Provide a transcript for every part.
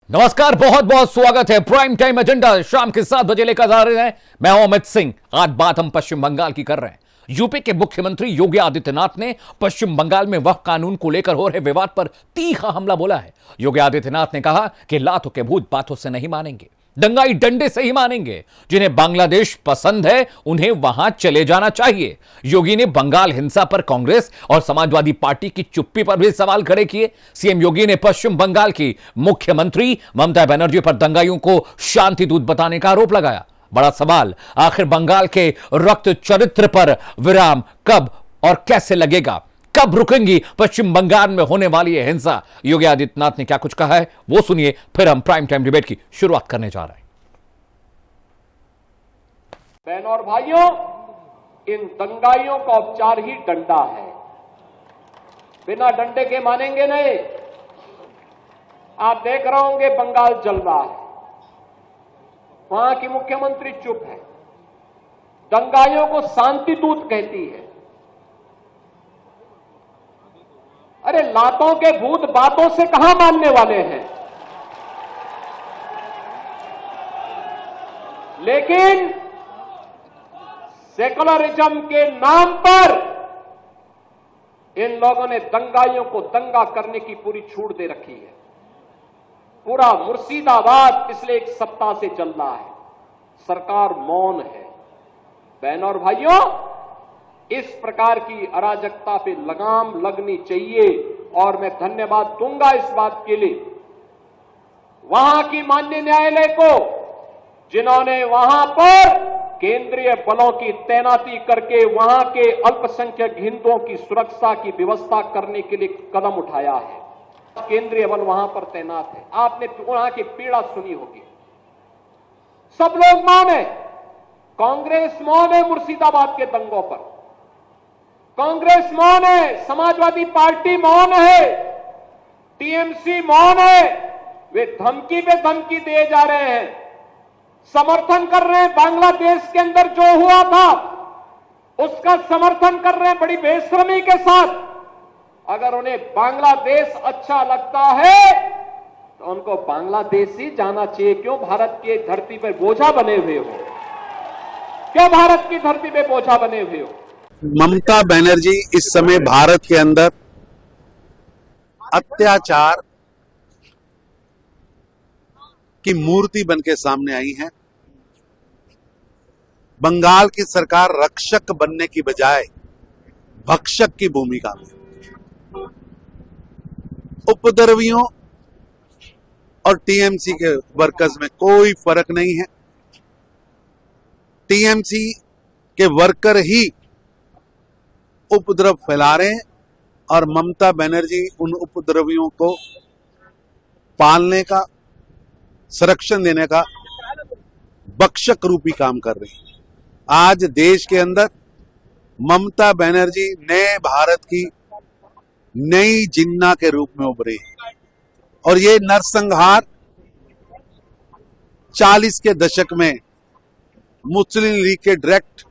नमस्कार, बहुत बहुत स्वागत है। प्राइम टाइम एजेंडा शाम के 7 बजे लेकर आ रहे हैं। मैं हूं अमित सिंह। आज बात हम पश्चिम बंगाल की कर रहे हैं। यूपी के मुख्यमंत्री योगी आदित्यनाथ ने पश्चिम बंगाल में वक्फ कानून को लेकर हो रहे विवाद पर तीखा हमला बोला है। योगी आदित्यनाथ ने कहा कि लातों के भूत बातों से नहीं मानेंगे, दंगाई डंडे से ही मानेंगे। जिन्हें बांग्लादेश पसंद है उन्हें वहां चले जाना चाहिए। योगी ने बंगाल हिंसा पर कांग्रेस और समाजवादी पार्टी की चुप्पी पर भी सवाल खड़े किए। सीएम योगी ने पश्चिम बंगाल की मुख्यमंत्री ममता बनर्जी पर दंगाइयों को शांति दूत बताने का आरोप लगाया। बड़ा सवाल, आखिर बंगाल के रक्त चरित्र पर विराम कब और कैसे लगेगा? कब रुकेंगी पश्चिम बंगाल में होने वाली है हिंसा? योगी आदित्यनाथ ने क्या कुछ कहा है वो सुनिए, फिर हम प्राइम टाइम डिबेट की शुरुआत करने जा रहे हैं। बहनों और भाइयों, इन दंगाइयों का उपचार ही डंडा है। बिना डंडे के मानेंगे नहीं। आप देख रहे होंगे बंगाल जल रहा है, वहां की मुख्यमंत्री चुप है, दंगाइयों को शांति दूत कहती है। अरे लातों के भूत बातों से कहां मानने वाले हैं? लेकिन सेकुलरिज्म के नाम पर इन लोगों ने दंगाइयों को दंगा करने की पूरी छूट दे रखी है। पूरा मुर्शिदाबाद पिछले एक सप्ताह से चल रहा है, सरकार मौन है। बहनों और भाइयों, इस प्रकार की अराजकता पे लगाम लगनी चाहिए और मैं धन्यवाद दूंगा इस बात के लिए वहां की माननीय न्यायालय को, जिन्होंने वहां पर केंद्रीय बलों की तैनाती करके वहां के अल्पसंख्यक हिंदुओं की सुरक्षा की व्यवस्था करने के लिए कदम उठाया है। केंद्रीय बल वहां पर तैनात है। आपने वहां की पीड़ा सुनी होगी। सब लोग मौन है। कांग्रेस मौन है मुर्शिदाबाद के दंगों पर, कांग्रेस मौन है, समाजवादी पार्टी मौन है, टीएमसी मौन है। वे धमकी पे धमकी दिए जा रहे हैं, समर्थन कर रहे हैं। बांग्लादेश के अंदर जो हुआ था उसका समर्थन कर रहे हैं बड़ी बेशर्मी के साथ। अगर उन्हें बांग्लादेश अच्छा लगता है तो उनको बांग्लादेश ही जाना चाहिए। क्यों भारत की धरती पर बोझा बने हुए हो? क्यों भारत की धरती पे बोझा बने हुए हो? ममता बनर्जी इस समय भारत के अंदर अत्याचार की मूर्ति बनके सामने आई है। बंगाल की सरकार रक्षक बनने की बजाय भक्षक की भूमिका में, उपद्रवियों और टीएमसी के वर्कर्स में कोई फर्क नहीं है। टीएमसी के वर्कर ही उपद्रव फैला रहे हैं और ममता बनर्जी उन उपद्रवियों को पालने का, संरक्षण देने का भक्षक रूपी काम कर रही है। आज देश के अंदर ममता बनर्जी नए भारत की नई जिन्ना के रूप में उभरी है और ये नरसंहार 40 के दशक में मुस्लिम लीग के डायरेक्ट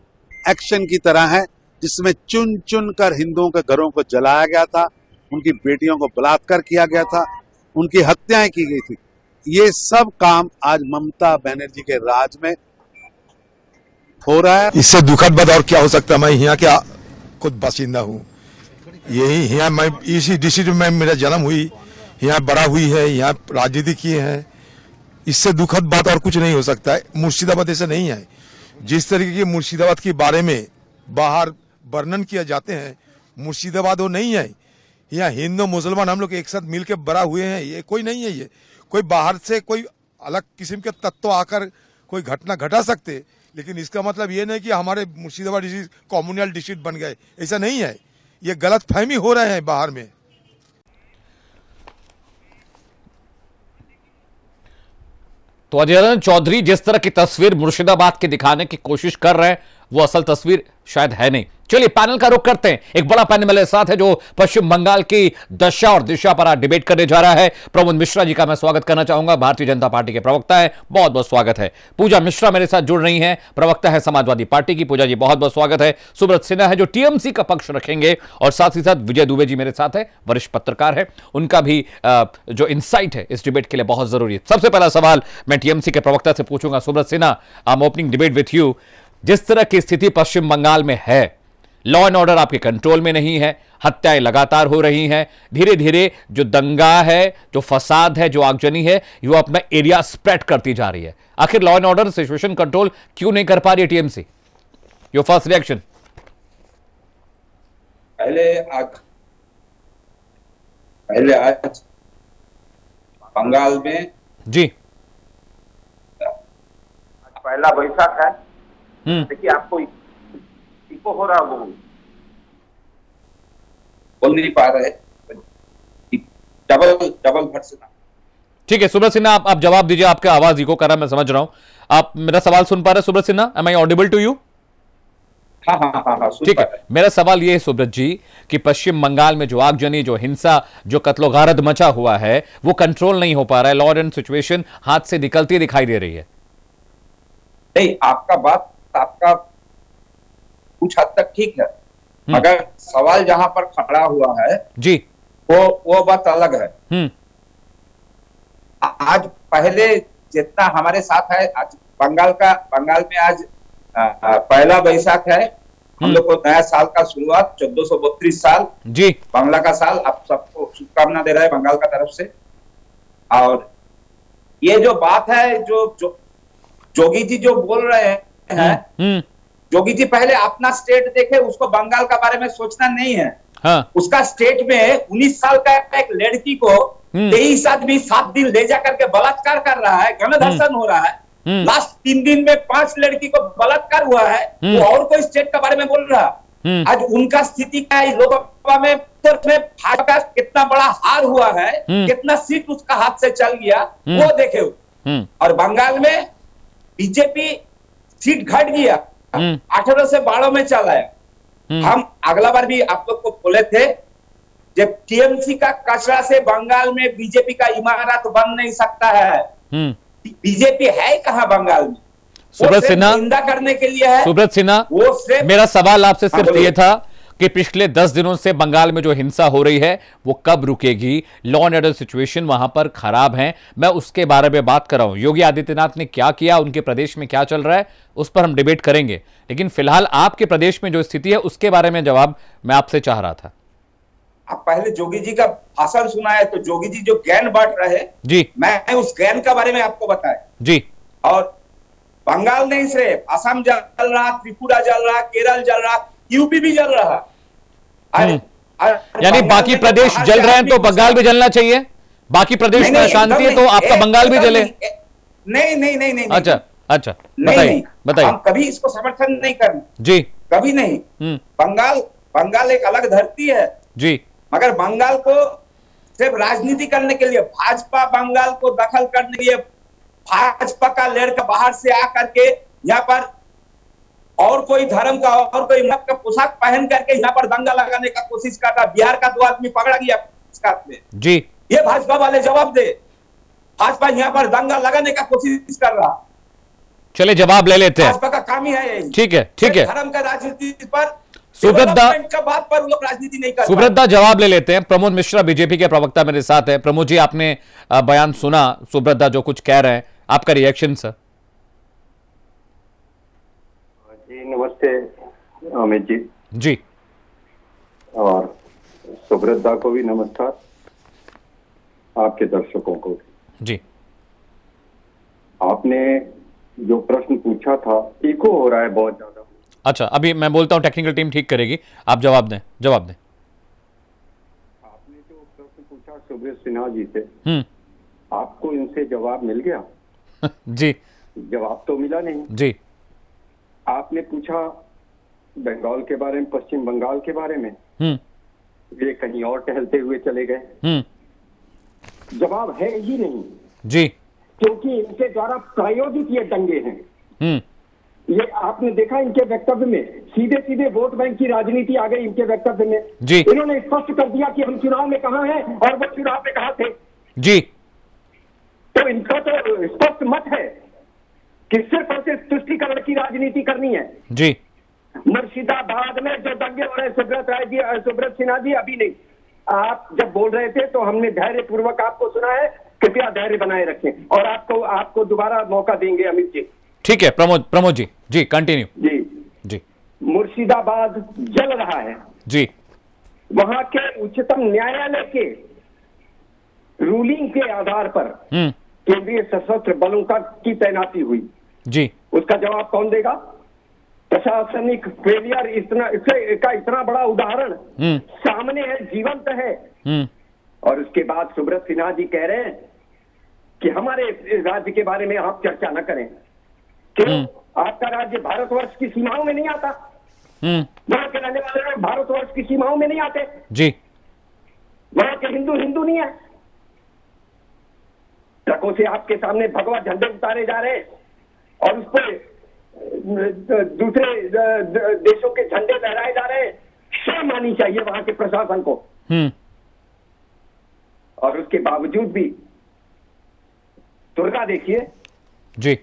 एक्शन की तरह है, जिसमें चुन चुन कर हिंदुओं के घरों को जलाया गया था, उनकी बेटियों को बलात्कार किया गया था, उनकी हत्याएं की गई थी। ये सब काम आज ममता बनर्जी के राज में हो रहा है। इससे दुखद बात और क्या हो सकता है? मैं यहाँ क्या खुद बासिंदा हूँ, यही यहाँ मैं इसी डिस्ट्रिक्ट में मेरा जन्म हुई, यहाँ बड़ा हुई है, यहाँ राजनीति किए हैं। इससे दुखद बात और कुछ नहीं हो सकता है। मुर्शिदाबाद ऐसे नहीं है। जिस तरीके की मुर्शिदाबाद के बारे में बाहर वर्णन किया जाते हैं, मुर्शिदाबाद वो नहीं है। यहाँ हिंदू मुसलमान हम लोग एक साथ मिलकर बड़ा हुए हैं, ये कोई नहीं है। ये कोई बाहर से कोई अलग किस्म के तत्व आकर कोई घटना घटा सकते, लेकिन इसका मतलब ये नहीं कि हमारे मुर्शिदाबाद डिस्ट्रिक्ट कम्युनल डिस्ट्रिक्ट बन गए, ऐसा नहीं है। ये गलत फहमी हो रहे हैं बाहर में। तो अजय चौधरी जिस तरह की तस्वीर मुर्शिदाबाद की दिखाने की कोशिश कर रहे हैं, वो असल तस्वीर शायद है नहीं। चलिए पैनल का रुख करते हैं। एक बड़ा पैनल मेरे साथ है जो पश्चिम बंगाल की दशा और दिशा पर आज डिबेट करने जा रहा है। प्रमोद मिश्रा जी का मैं स्वागत करना चाहूंगा, भारतीय जनता पार्टी के प्रवक्ता है, बहुत बहुत स्वागत है। पूजा मिश्रा मेरे साथ जुड़ रही हैं, प्रवक्ता है समाजवादी पार्टी की। पूजा जी बहुत बहुत स्वागत है। सुब्रत सिन्हा है जो टीएमसी का पक्ष रखेंगे, और साथ ही साथ विजय दुबे जी मेरे साथ है, वरिष्ठ पत्रकार है, उनका भी जो इंसाइट है इस डिबेट के लिए बहुत जरूरी है। सबसे पहला सवाल मैं टीएमसी के प्रवक्ता से पूछूंगा। Subrata Sinha, I am opening debate with you. जिस तरह की स्थिति पश्चिम बंगाल में है, लॉ एंड ऑर्डर आपके कंट्रोल में नहीं है, हत्याएं लगातार हो रही हैं, धीरे धीरे जो दंगा है, जो फसाद है, जो आगजनी है, वो अपना एरिया स्प्रेड करती जा रही है। आखिर law and order situation control क्यों नहीं कर पा रही है टीएमसी? Your first reaction. पहले आज बंगाल में जी पहला बैसाख है। देखिए आपको इको हो रहा, वो बोल नहीं पा रहे, डबल भट से। ठीक है सुब्रत सिन्हा, आप जवाब दीजिए। आपका आवाज इको कर रहा है, मैं समझ रहा हूं। आप मेरा सवाल सुन पा रहे हैं Subrata Sinha? Am I audible to you? हाँ, ठीक है। मेरा सवाल यह है सुब्रत जी कि पश्चिम बंगाल में जो आगजनी, जो हिंसा, जो कत्लो गारद मचा हुआ है, वो कंट्रोल नहीं हो पा रहा है। लॉ एंड सिचुएशन हाथ से निकलती दिखाई दे रही है। नहीं, आपका कुछ हद तक ठीक है, मगर सवाल जहां पर खड़ा हुआ है जी, वो बात अलग है। आज पहले जितना हमारे साथ है, आज बंगाल में आज पहला बैसाख है। हम लोग को नया साल का शुरुआत 1432 साल जी, बांग्ला का साल। आप सबको शुभकामना दे रहे हैं बंगाल का तरफ से। और ये जो बात है, जो जोगी जी जो बोल रहे हैं, जोगी जी पहले अपना स्टेट देखे, उसको बंगाल का बारे में सोचना नहीं है। हाँ। उसका स्टेट में 19 साल का एक लड़की को 23 आदमी 7 दिन ले जाकर के बलात्कार कर रहा है, गणधर्षण हो रहा है। लास्ट 3 दिन में 5 लड़की को बलात्कार हुआ है। वो और कोई स्टेट का बारे में बोल रहा। आज उनका स्थिति क्या है लोकसभा में? भाजपा का कितना बड़ा हार हुआ है, कितना सीट उसका हाथ से चल गया, वो देखे। और बंगाल में बीजेपी सीट घट गया, 18 से 12 में चला है। हम अगला बार भी आप लोग को बोले थे, जब टीएमसी का कचरा से बंगाल में बीजेपी का इमारत बन नहीं सकता है। बीजेपी है कहां बंगाल में? सुब्रत सिन्हा, निंदा करने के लिए है। सुब्रत सिन्हा, मेरा सवाल आपसे सिर्फ ये था कि पिछले 10 दिनों से बंगाल में जो हिंसा हो रही है वो कब रुकेगी? लॉ एंड ऑर्डर सिचुएशन वहां पर खराब है, मैं उसके बारे में बात कर रहा हूं। योगी आदित्यनाथ ने क्या किया, उनके प्रदेश में क्या चल रहा है, उस पर हम डिबेट करेंगे। लेकिन फिलहाल आपके प्रदेश में जो स्थिति है उसके बारे में जवाब मैं आपसे चाह रहा था। आप पहले जोगी जी का भाषण सुना है, तो जोगी जी जो ज्ञान बांट रहे जी, मैं उस ज्ञान के बारे में आपको बताया जी। और बंगाल नहीं सिर्फ, असम जल रहा, त्रिपुरा जल रहा, केरल जल रहा, यूपी भी जल रहा। यानी बाकी प्रदेश जल रहे हैं तो बंगाल भी जलना चाहिए? बाकी प्रदेश में शांति है तो आपका बंगाल भी जले? नहीं। अच्छा, बताइए। हम कभी इसको समर्थन नहीं करना जी, कभी नहीं। बंगाल एक अलग धरती है जी, मगर बंगाल को सिर्फ राजनीति करने के लिए, भाजपा बंगाल को दखल करने के लिए, भाजपा का लड़का बाहर से आकर के यहाँ पर और कोई धर्म का, और कोई मत का पोशाक पहन करके यहाँ पर दंगा लगाने का कोशिश कर रहा। बिहार का 2 आदमी पकड़ा गया जी। ये भाजपा वाले जवाब दे। भाजपा यहाँ पर दंगा लगाने का कोशिश कर रहा। चले जवाब ले लेते हैं। भाजपा का काम ही है यही। ठीक है। धर्म का राजनीति पर, सुब्रत का बात पर लोग राजनीति नहीं कर। सुब्रत दा जवाब ले लेते हैं। प्रमोद मिश्रा बीजेपी के प्रवक्ता मेरे साथ है। प्रमोद जी, आपने बयान सुना सुब्रत दा जो कुछ कह रहे हैं, आपका रिएक्शन सर? जी नमस्ते अमित जी। जी। और सुब्रत दा को भी नमस्कार, आपके दर्शकों को जी। आपने जो प्रश्न पूछा था, इको हो रहा है बहुत ज्यादा। अच्छा, अभी मैं बोलता हूं, टेक्निकल टीम ठीक करेगी, आप जवाब दें। आपने जो प्रश्न पूछा सुब्रत सिन्हा जी से, आपको इनसे जवाब मिल गया? जी, जवाब तो मिला नहीं जी। आपने पूछा बंगाल के बारे में, पश्चिम बंगाल के बारे में, वे कहीं और टहलते हुए चले गए। जवाब है ही नहीं जी, क्योंकि इनके द्वारा प्रायोजित ये दंगे हैं। ये आपने देखा इनके वक्तव्य में सीधे सीधे वोट बैंक की राजनीति आ गई इनके वक्तव्य में। जी। इन्होंने स्पष्ट कर दिया कि हम चुनाव में कहाँ हैं और वो चुनाव में कहाँ थे। जी। तो इनका तो स्पष्ट मत है कि सिर्फ और सिर्फ तुष्टीकरण की राजनीति करनी है। जी। मुर्शिदाबाद में जो दंगे हो रहे सुब्रत सिन्हा जी अभी नहीं, आप जब बोल रहे थे तो हमने धैर्य पूर्वक आपको सुना है, कृपया धैर्य बनाए रखें और आपको दोबारा मौका देंगे अमित जी। ठीक है प्रमोद जी कंटिन्यू। जी जी। मुर्शिदाबाद जल रहा है जी। वहां के उच्चतम न्यायालय के रूलिंग के आधार पर केंद्रीय सशस्त्र बलों की तैनाती हुई। जी। उसका जवाब कौन देगा? प्रशासनिक फेलियर इतना बड़ा उदाहरण सामने है, जीवंत है। और उसके बाद सुब्रत सिन्हा जी कह रहे हैं कि हमारे राज्य के बारे में आप चर्चा न करें। क्यों? आपका राज्य भारतवर्ष की सीमाओं में नहीं आता। वहां के रहने वाले लोग भारतवर्ष की सीमाओं में नहीं आते। जी। वहां के हिंदू नहीं है। ट्रकों से आपके सामने भगवा झंडे उतारे जा रहे हैं और उस पर दूसरे देशों के झंडे लहराए जा रहे हैं। शर्म आनी चाहिए वहां के प्रशासन को। और उसके बावजूद भी दुर्गा देखिए जी।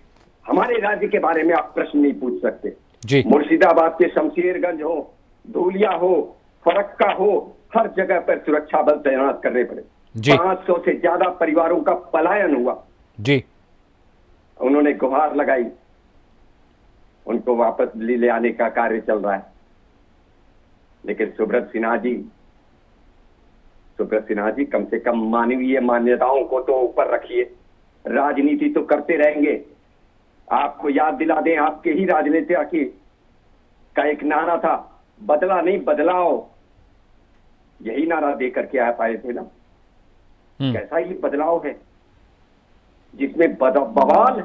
हमारे राज्य के बारे में आप प्रश्न नहीं पूछ सकते। जी। मुर्शिदाबाद के शमशेरगंज हो, धूलिया हो, फरक्का हो, हर जगह पर सुरक्षा बल तैनात करने पड़े। 500 से ज्यादा परिवारों का पलायन हुआ। जी। उन्होंने गुहार लगाई, उनको वापस ले आने का कार्य चल रहा है। लेकिन सुब्रत सिन्हा जी कम से कम मानवीय मान्यताओं को तो ऊपर रखिए। राजनीति तो करते रहेंगे। आपको याद दिला दें, आपके ही राजनेता का एक नारा था, बदला नहीं बदलाओ। यही नारा देकर के आप आए थे ना। कैसा ही बदलाव है जिसमें बवाल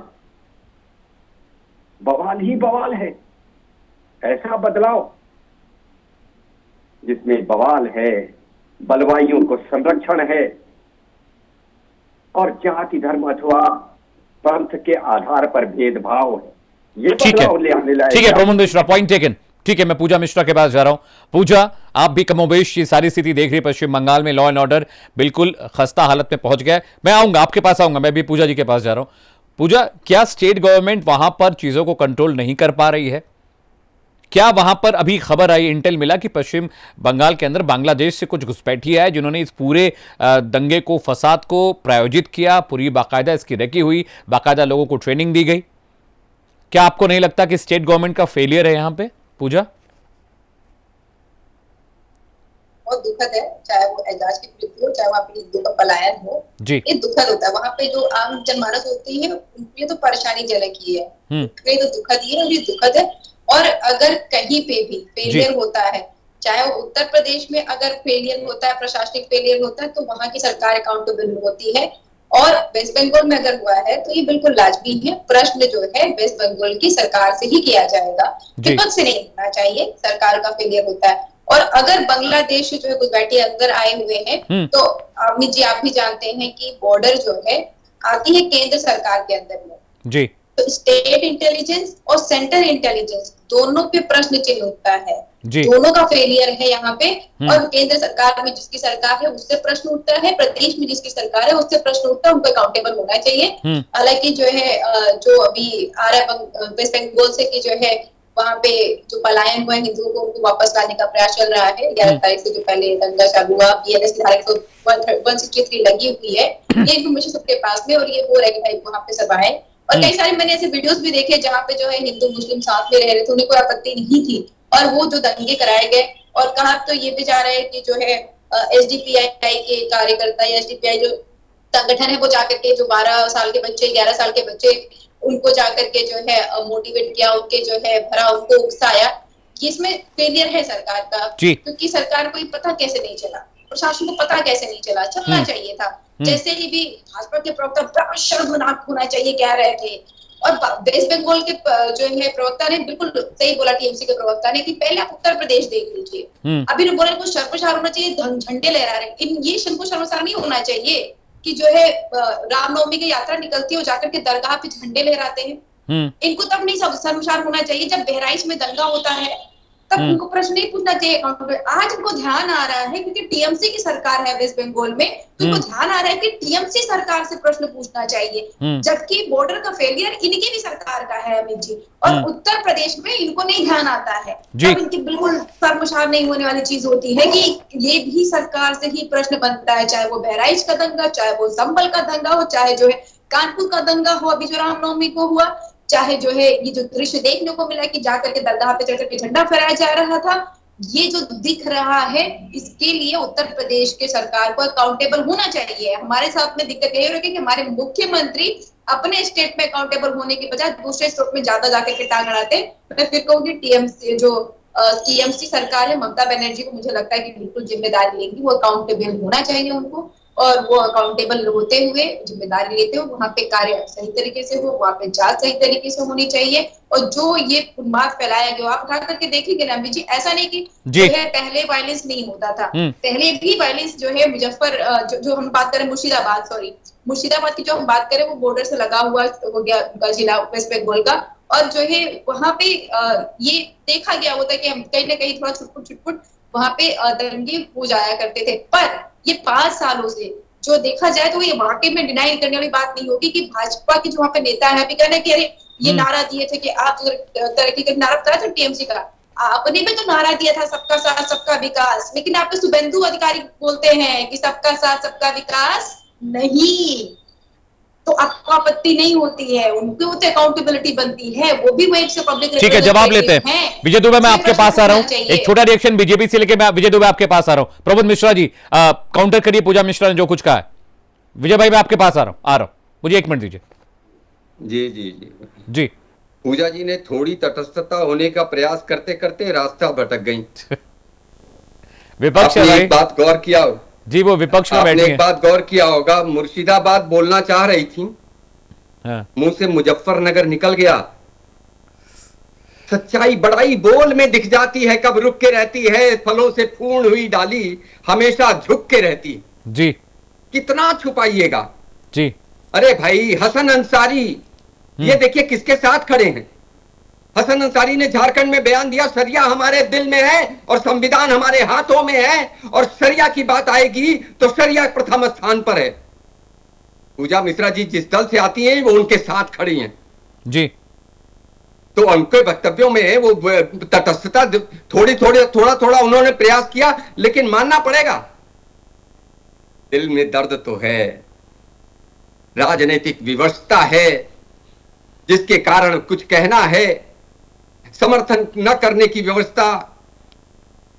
ही बवाल है। ऐसा बदलाव जिसमें बवाल है, बलवाइयों को संरक्षण है और जाति धर्म अथवा पंथ के आधार पर भेदभाव है। ये बदलाव ले आने लायक। ठीक है प्रमोद मिश्रा, पॉइंट टेकन। ठीक है, मैं पूजा मिश्रा के पास जा रहा हूं। पूजा, आप भी कमोबेश ये सारी स्थिति देख रही है। पश्चिम बंगाल में लॉ एंड ऑर्डर बिल्कुल खस्ता हालत में पहुंच गया है। मैं आऊंगा, आपके पास आऊंगा, मैं भी पूजा जी के पास जा रहा हूं। पूजा, क्या स्टेट गवर्नमेंट वहां पर चीजों को कंट्रोल नहीं कर पा रही है? क्या वहां पर अभी खबर आई, इंटेल मिला कि पश्चिम बंगाल के अंदर बांग्लादेश से कुछ घुसपैठिए आए जिन्होंने इस पूरे दंगे को, फसाद को प्रायोजित किया। पूरी बाकायदा इसकी रेकी हुई, बाकायदा लोगों को ट्रेनिंग दी गई। क्या आपको नहीं लगता कि स्टेट गवर्नमेंट का फेलियर है यहां पे? पूजा, बहुत दुखद है, चाहे वो एजाज की मृत्यु हो, चाहे वहाँ पे हिंदू का पलायन हो, ये दुखद होता है। वहाँ पे जो आम जनमानस होती है उनके लिए तो परेशानी जनक ही है, उनके लिए तो दुखद ही है और ये दुखद है। और अगर कहीं पे भी फेलियर होता है, चाहे वो उत्तर प्रदेश में अगर फेलियर होता है, प्रशासनिक फेलियर होता है, तो वहाँ की सरकार अकाउंटेबल होती है। और वेस्ट बंगाल में अगर हुआ है तो ये बिल्कुल लाजमी है। प्रश्न जो है वेस्ट बंगाल की सरकार से ही किया जाएगा, विपक्ष से नहीं होना चाहिए। सरकार का फेलियर होता है। और अगर बांग्लादेश जो है घुसपैठिए अंदर आए हुए हैं तो अमित जी आप भी जानते हैं कि बॉर्डर जो है आती है केंद्र सरकार के अंदर में जी। तो स्टेट इंटेलिजेंस और सेंट्रल इंटेलिजेंस दोनों पे प्रश्न चिन्ह उठता है जी। दोनों का फेलियर है यहाँ पे। और केंद्र सरकार में जिसकी सरकार है उससे प्रश्न उठता है, प्रदेश में जिसकी सरकार है उससे प्रश्न उठता है, उनको अकाउंटेबल होना चाहिए। हालांकि जो है जो अभी आ रहा है वेस्ट बंगाल से कि जो है वहाँ पे जो पलायन हुए हिंदुओं को उनको वापस लाने का प्रयास चल रहा है। 11 तारीख से जो पहले दंगा चालू हुआ, BNS की धारा 163 लगी हुई है, ये इन्फॉर्मेशन सबके पास में, और ये हो रहा है कि भाई वहाँ पे सब आए। और कई सारे मैंने ऐसे वीडियोस भी देखे जहाँ पे जो है हिंदू मुस्लिम साथ में रह रहे थे, उन्हें कोई आपत्ति नहीं थी। और वो जो दंगे कराए गए, और कहा तो ये भी जा रहा है कि जो है SDPI के कार्यकर्ता या SDPI जो संगठन है वो जाकर के जो 12 साल के बच्चे, 11 साल के बच्चे, उनको जाकर के जो है मोटिवेट किया, उनके जो है भरा, उनको उकसाया। इसमें फेलियर है सरकार का, क्योंकि सरकार को पता कैसे नहीं चला, प्रशासन को पता कैसे नहीं चला, चलना चाहिए था। जैसे ही भी भाजपा के प्रवक्ता बड़ा शर्मनाक होना चाहिए कह रहे थे, और वेस्ट बंगाल के जो है प्रवक्ता ने बिल्कुल सही बोला, TMC के प्रवक्ता ने, कि पहले आप उत्तर प्रदेश देख लीजिए। अभी ने बोला इनको शर्मसार होना चाहिए, झंडे लहरा रहे हैं। ये इनको शर्मसार नहीं होना चाहिए कि जो है रामनवमी की यात्रा निकलती है और जाकर के दरगाह पे झंडे लहराते हैं। इनको तब नहीं शर्मसार होना चाहिए जब बहराइच में दंगा होता है, तब उनको प्रश्न नहीं पूछना चाहिए अकाउंटेबल। आज उनको ध्यान आ रहा है क्योंकि टीएमसी की सरकार है वेस्ट बंगाल में, तो उनको ध्यान आ रहा है कि टीएमसी सरकार से प्रश्न पूछना चाहिए, जबकि बॉर्डर का फेलियर इनकी भी सरकार का है अमित जी। और उत्तर प्रदेश में इनको नहीं ध्यान आता है, तब इनकी बिल्कुल शर्मसार नहीं होने वाली चीज होती है कि ये भी सरकार से ही प्रश्न बनता है, चाहे वो बहराइच का दंगा, चाहे वो संभल का दंगा हो, चाहे जो है कानपुर का दंगा हो अभी जो रामनवमी को हुआ, चाहे जो है ये जो दृश्य देखने को मिला कि जाकर के दरगाह पे चढ़कर के झंडा फहराया जा रहा था, ये जो दिख रहा है, इसके लिए उत्तर प्रदेश के सरकार को अकाउंटेबल होना चाहिए। हमारे साथ में दिक्कत यही हो रही है कि हमारे मुख्यमंत्री अपने स्टेट में अकाउंटेबल होने के बजाय दूसरे स्टेट में ज्यादा जाकर के टांग अड़ाते। मैं फिर कहूंगी टीएमसी सरकार है, ममता बनर्जी को मुझे लगता है कि बिल्कुल जिम्मेदारी लेंगी, वो अकाउंटेबल होना चाहिए उनको, और वो अकाउंटेबल होते हुए जिम्मेदारी लेते हुए वहां पे कार्य सही तरीके से हो, वहां पे जांच सही तरीके से होनी चाहिए। और जो ये उन्माद फैलाया गया, आप उठा करके देखिएगा ना जी, ऐसा नहीं कि जो है पहले वायलेंस नहीं होता था, पहले भी वायलेंस जो है जो हम बात करें मुर्शिदाबाद की जो हम बात करें वो बॉर्डर से लगा हुआ हो गया जिला वेस्ट बंगाल का, और जो है वहां पे ये देखा गया होता है कि हम कहीं ना कहीं थोड़ा छुटपुट वहां पे दंगे हो जाया करते थे। पर ये 5 सालों से जो देखा जाए तो ये वाकई में डिनाई करने वाली बात नहीं होगी कि भाजपा के जो वहां पे नेता है, अभी कहना कि अरे ये नारा दिए थे कि आप तरक्की का नारा बताया था टीएमसी का, आपने भी तो नारा दिया था सबका साथ सबका विकास, लेकिन आप तो शुभेंदु अधिकारी बोलते हैं कि सबका साथ सबका विकास नहीं, तो आपको आपत्ति नहीं होती है, उनकी वो अकाउंटेबिलिटी बनती है, वो भी वही से पब्लिक। ठीक है, जवाब लेते हैं। विजय दुबे, मैं आपके पास आ रहा हूं, एक छोटा रिएक्शन बीजेपी से लेके मैं विजय दुबे आपके पास आ रहा हूं। प्रबोध मिश्रा जी काउंटर करिए पूजा मिश्रा ने जो कुछ कहा है। विजय भाई मैं आपके पास आ रहा हूं, मुझे 1 मिनट दीजिए। जी पूजा जी ने थोड़ी तटस्थता होने का प्रयास करते करते रास्ता भटक गई। विपक्ष है, एक बात गौर किया हो जी, वो विपक्ष में बैठी हैं। एक बात गौर किया होगा, मुर्शिदाबाद बोलना चाह रही थी, मुंह से मुजफ्फरनगर निकल गया। सच्चाई बड़ाई बोल में दिख जाती है, कब रुक के रहती है, फलों से पूर्ण हुई डाली हमेशा झुक के रहती जी, कितना छुपाइएगा जी। अरे भाई हसन अंसारी, ये देखिए किसके साथ खड़े हैं। हसन अंसारी ने झारखंड में बयान दिया, सरिया हमारे दिल में है और संविधान हमारे हाथों में है, और सरिया की बात आएगी तो सरिया प्रथम स्थान पर है। पूजा मिश्रा जी जिस दल से आती हैं वो उनके साथ खड़ी हैं जी, तो उनके वक्तव्यों में वो तटस्थता थोड़ा उन्होंने प्रयास किया, लेकिन मानना पड़ेगा दिल में दर्द तो है, राजनीतिक विवशता है जिसके कारण कुछ कहना है, समर्थन न करने की व्यवस्था,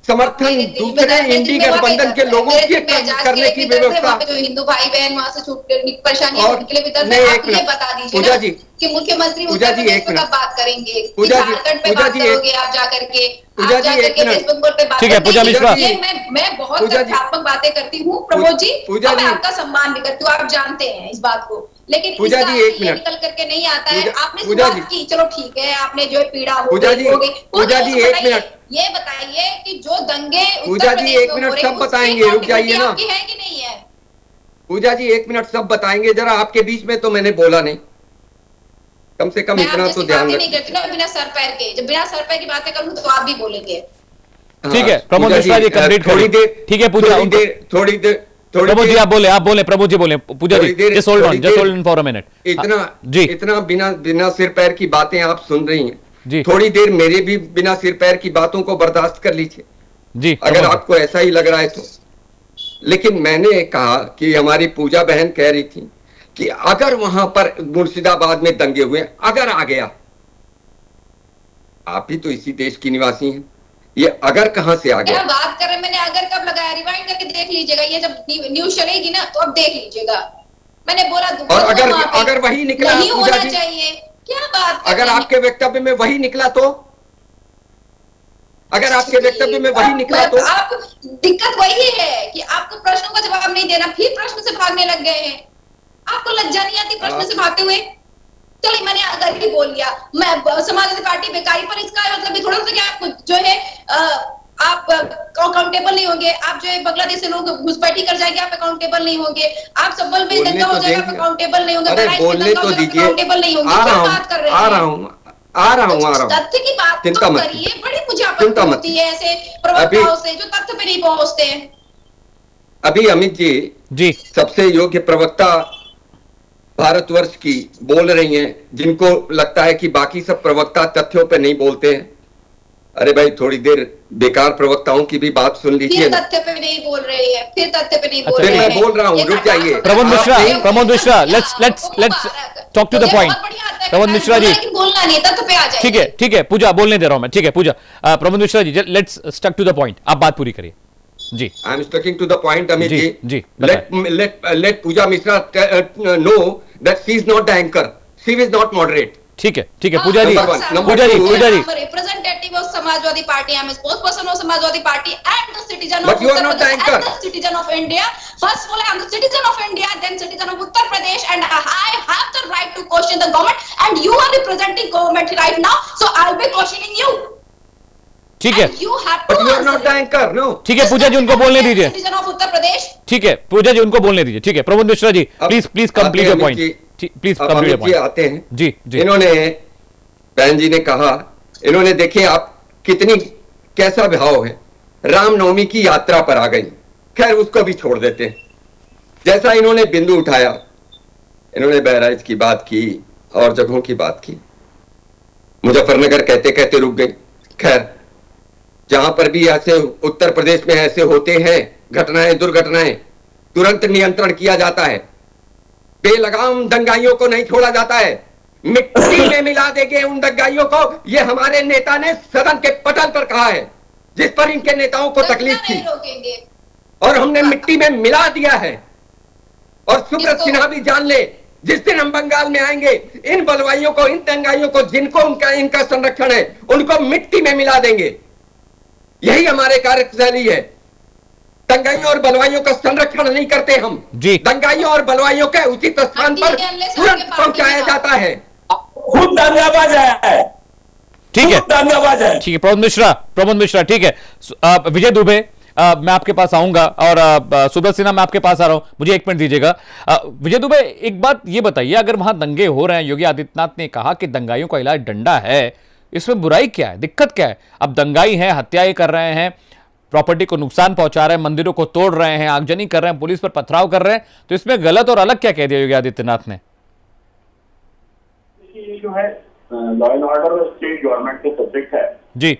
समर्थन दूसरे इंडी गठबंधन के लोगों की करने की व्यवस्था, जो हिंदू भाई बहन वहां से छूट परेशानी उनके लिए भी ये बता दीजिए कि मुख्यमंत्री उत्तर प्रदेश में कब बात करेंगे, झारखंड पे बात करोगे आप जाकर के वेस्ट बंगाल पे बात। ठीक है पूजा मिश्रा, मैं बहुत तथ्यात्मक बातें करती हूँ प्रमोद जी, मैं आपका सम्मान भी करती हूँ, आप जानते हैं इस बात को, लेकिन पूजा जी एक मिनट निकल करके नहीं आता है। आपने शुरुआत की, चलो ठीक है, आपने जो है पीड़ा हो गई, पूजा जी 1 मिनट ये बताइए कि जो दंगे पूजा जी 1 मिनट सब बताएंगे, रुक जाइए ना। है कि नहीं है पूजा जी 1 मिनट सब बताएंगे, जरा आपके बीच में तो मैंने बोला नहीं, कम से कम इतना तो ध्यान रखिए। नहीं करती ना बिना सर पैर के, जब बिना सर पैर की बातें करूँ तो आप भी बोलेंगे। ठीक है प्रमोद मिश्रा जी कंप्लीट थोड़ी देर, ठीक है पूजा, थोड़ी देर प्रभु जी आप बोले प्रभु जी बोले, Pooja ji just hold on for a minute. इतना बिना सिर पैर की बातें आप सुन रही हैं जी, थोड़ी देर मेरे भी बिना सिर पैर की बातों को बर्दाश्त कर लीजिए जी, अगर आपको ऐसा ही लग रहा है तो। लेकिन मैंने कहा कि हमारी पूजा बहन कह रही थी कि अगर वहां पर मुर्शिदाबाद में दंगे हुए, अगर आ गया, आप भी तो इसी देश की निवासी हैं, ये अगर कहां से आ गया? बात कर रहे, मैंने अगर कब लगाया, रिवाइंड करके देख लीजिएगा, ये जब न्यूज चलेगी ना तो अब देख लीजिएगा, मैंने बोला। और अगर वही निकला पूजा जी, चाहिए क्या बात, अगर आपके वक्तव्य में वही निकला तो, अगर आपके वक्तव्य में वही निकला तो आप, दिक्कत वही है कि आपको प्रश्नों का जवाब नहीं देना, फिर प्रश्न से भागने लग गए हैं। आपको लज्जा नहीं आती प्रश्न से भागते हुए? चलिए मैंने अगर भी बोल लिया, मैं समाजवादी पार्टी बेकारी, पर इसका मतलब थोड़ा सा कि आपको जो है आप अकाउंटेबल नहीं होंगे। आप जो है बांग्लादेश से लोग घुसपैठी कर जाएंगे, आप अकाउंटेबल नहीं होंगे। आप संबल में दंगा हो जाएगा, आप अकाउंटेबल नहीं होंगे। बोलने तो दीजिए, आ रहा हूँ तथ्य की बात तो करिए। बड़ी मुझे आपत्ति होती है ऐसे प्रवक्ताओं से जो तथ्य पे नहीं पहुंचते हैं। अभी अमित जी सबसे योग्य प्रवक्ता भारतवर्ष की बोल रही हैं, जिनको लगता है कि बाकी सब प्रवक्ता तथ्यों पे नहीं बोलते हैं। अरे भाई थोड़ी देर बेकार प्रवक्ताओं की भी बात सुन लीजिए। तथ्य पे नहीं बोल रही है, फिर तथ्य पे नहीं बोल रहे हैं। मैं बोल रहा हूँ, रुक जाइए। Pramod Mishra, let's talk to the point. Pramod Mishra ji, बोलना नहीं, तथ्य पे आ जाइए। ठीक है पूजा, बोलने दे रहा हूं मैं। ठीक है Pooja, Pramod Mishra ji, let's stuck to the point. आप बात पूरी करिए जी। I am sticking to the point Amit ji. Let Pooja Mishra know that she is not the anchor, she is not moderate. ठीक है पूजा जी, representative of Samajwadi Party. I am a spokesperson of Samajwadi Party and the citizen But of you are Uttar not the Pradesh anchor. and the citizen of India. First of all, I am the citizen of India, then citizen of Uttar Pradesh, and I have the right to question the government. And you are representing government right now, so I'll be questioning you. ठीक है, You have to. But you are not the anchor, no. ठीक है पूजा जी, उनको बोलने दीजिए। Citizen of Uttar Pradesh. ठीक है पूजा जी, उनको बोलने दीजिए। ठीक है Pramod Mishra ji, please complete your point. Please complete your point. आते हैं जी। इन्होंने, बहन जी ने कहा, इन्होंने देखिए आप कितनी कैसा भाव है, रामनवमी की यात्रा पर आ गई। खैर उसको भी छोड़ देते हैं। जैसा इन्होंने बिंदु उठाया, इन्होंने बहराइच की बात की और जगहों की बात की, मुजफ्फरनगर कहते कहते रुक गई। खैर जहां पर भी ऐसे उत्तर प्रदेश में ऐसे होते हैं घटनाएं, दुर्घटनाएं, तुरंत नियंत्रण किया जाता है। बेलगाम दंगाइयों को नहीं छोड़ा जाता है, मिट्टी में मिला देंगे उन दंगाइयों को। ये हमारे नेता ने सदन के पटल पर कहा है, जिस पर इनके नेताओं को तकलीफ थी, और हमने मिट्टी में मिला दिया है। और सुब्रत सिन्हा भी जान ले, जिस दिन हम बंगाल में आएंगे, इन बलवाइयों को, इन दंगाइयों को, जिनको इनका संरक्षण है, उनको मिट्टी में मिला देंगे। यही हमारे कार्यशैली है। दंगाइयों और बलवाइयों का संरक्षण नहीं करते हम जी। दंगाइयों और बलवाइयों के उचित स्थान पर तुरंत पहुंचाया जाता है। खुद दंगाबाज है। ठीक है, दंगाबाज है। ठीक है प्रमोद मिश्रा, ठीक है। विजय दुबे, मैं आपके पास आऊंगा, और सुब्रत सिन्हा मैं आपके पास आ रहा हूं, मुझे एक मिनट दीजिएगा। विजय दुबे, एक बात ये बताइए, अगर वहां दंगे हो रहे हैं, योगी आदित्यनाथ ने कहा कि दंगाइयों का इलाज डंडा है, इसमें बुराई क्या है, दिक्कत क्या है? अब दंगाई हैं, हत्याएं कर रहे हैं, प्रॉपर्टी को नुकसान पहुंचा रहे हैं, मंदिरों को तोड़ रहे हैं, आगजनी कर रहे हैं, पुलिस पर पथराव कर रहे हैं, तो इसमें गलत और अलग क्या कह दिया योगी आदित्यनाथ ने? ये जो है लॉ एंड ऑर्डर और स्टेट गवर्नमेंट के सब्जेक्ट है जी।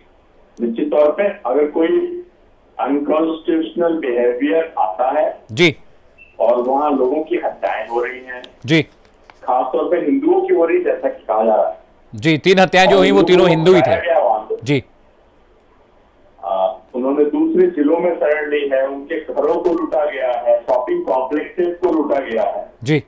निश्चित तौर पे अगर कोई अनकॉन्स्टिट्यूशनल बिहेवियर आता है जी, और वहाँ लोगों की हत्याएं हो रही हैं जी, खासतौर पे हिंदुओं की हो रही, जैसा कि कहा जा रहा है जी, 3 हत्याएं जो हुई वो तीनों हिंदू ही थे जी। उन्होंने दूसरे जिलों में शरण ली है, उनके घरों को लूटा गया है, शॉपिंग कॉम्प्लेक्सेस को लूटा गया है जी।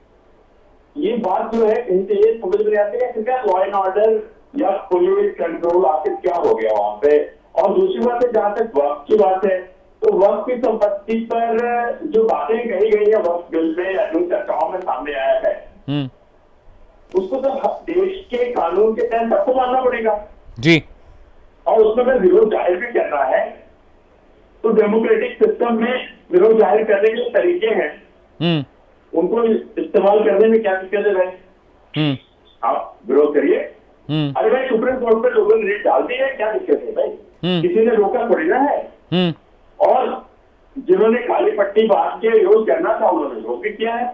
ये बात जो है इनसे ये समझ में आती है कि क्या लॉ एंड ऑर्डर या पुलिस कंट्रोल आखिर क्या हो गया वहां पे। और दूसरी बात है, जहां तक वक्त की बात है, तो वक्त की संपत्ति पर जो बातें कही गई है वक्त बिल में या जो चर्चाओं में सामने आया है, उसको तो देश के कानून के तहत सबको मानना पड़ेगा जी। और उसमें अगर विरोध जाहिर भी करना है तो डेमोक्रेटिक सिस्टम में विरोध जाहिर करने के तरीके हैं, उनको इस्तेमाल करने में क्या दिक्कत है भाई? आप विरोध करिए। अरे भाई सुप्रीम कोर्ट पे लोगों ने रेट डाल दी है, क्या दिक्कत है भाई? किसी ने रोका थोड़ी ना है। और जिन्होंने काली पट्टी बांध के विरोध करना था उन्होंने विरोध भी किया है।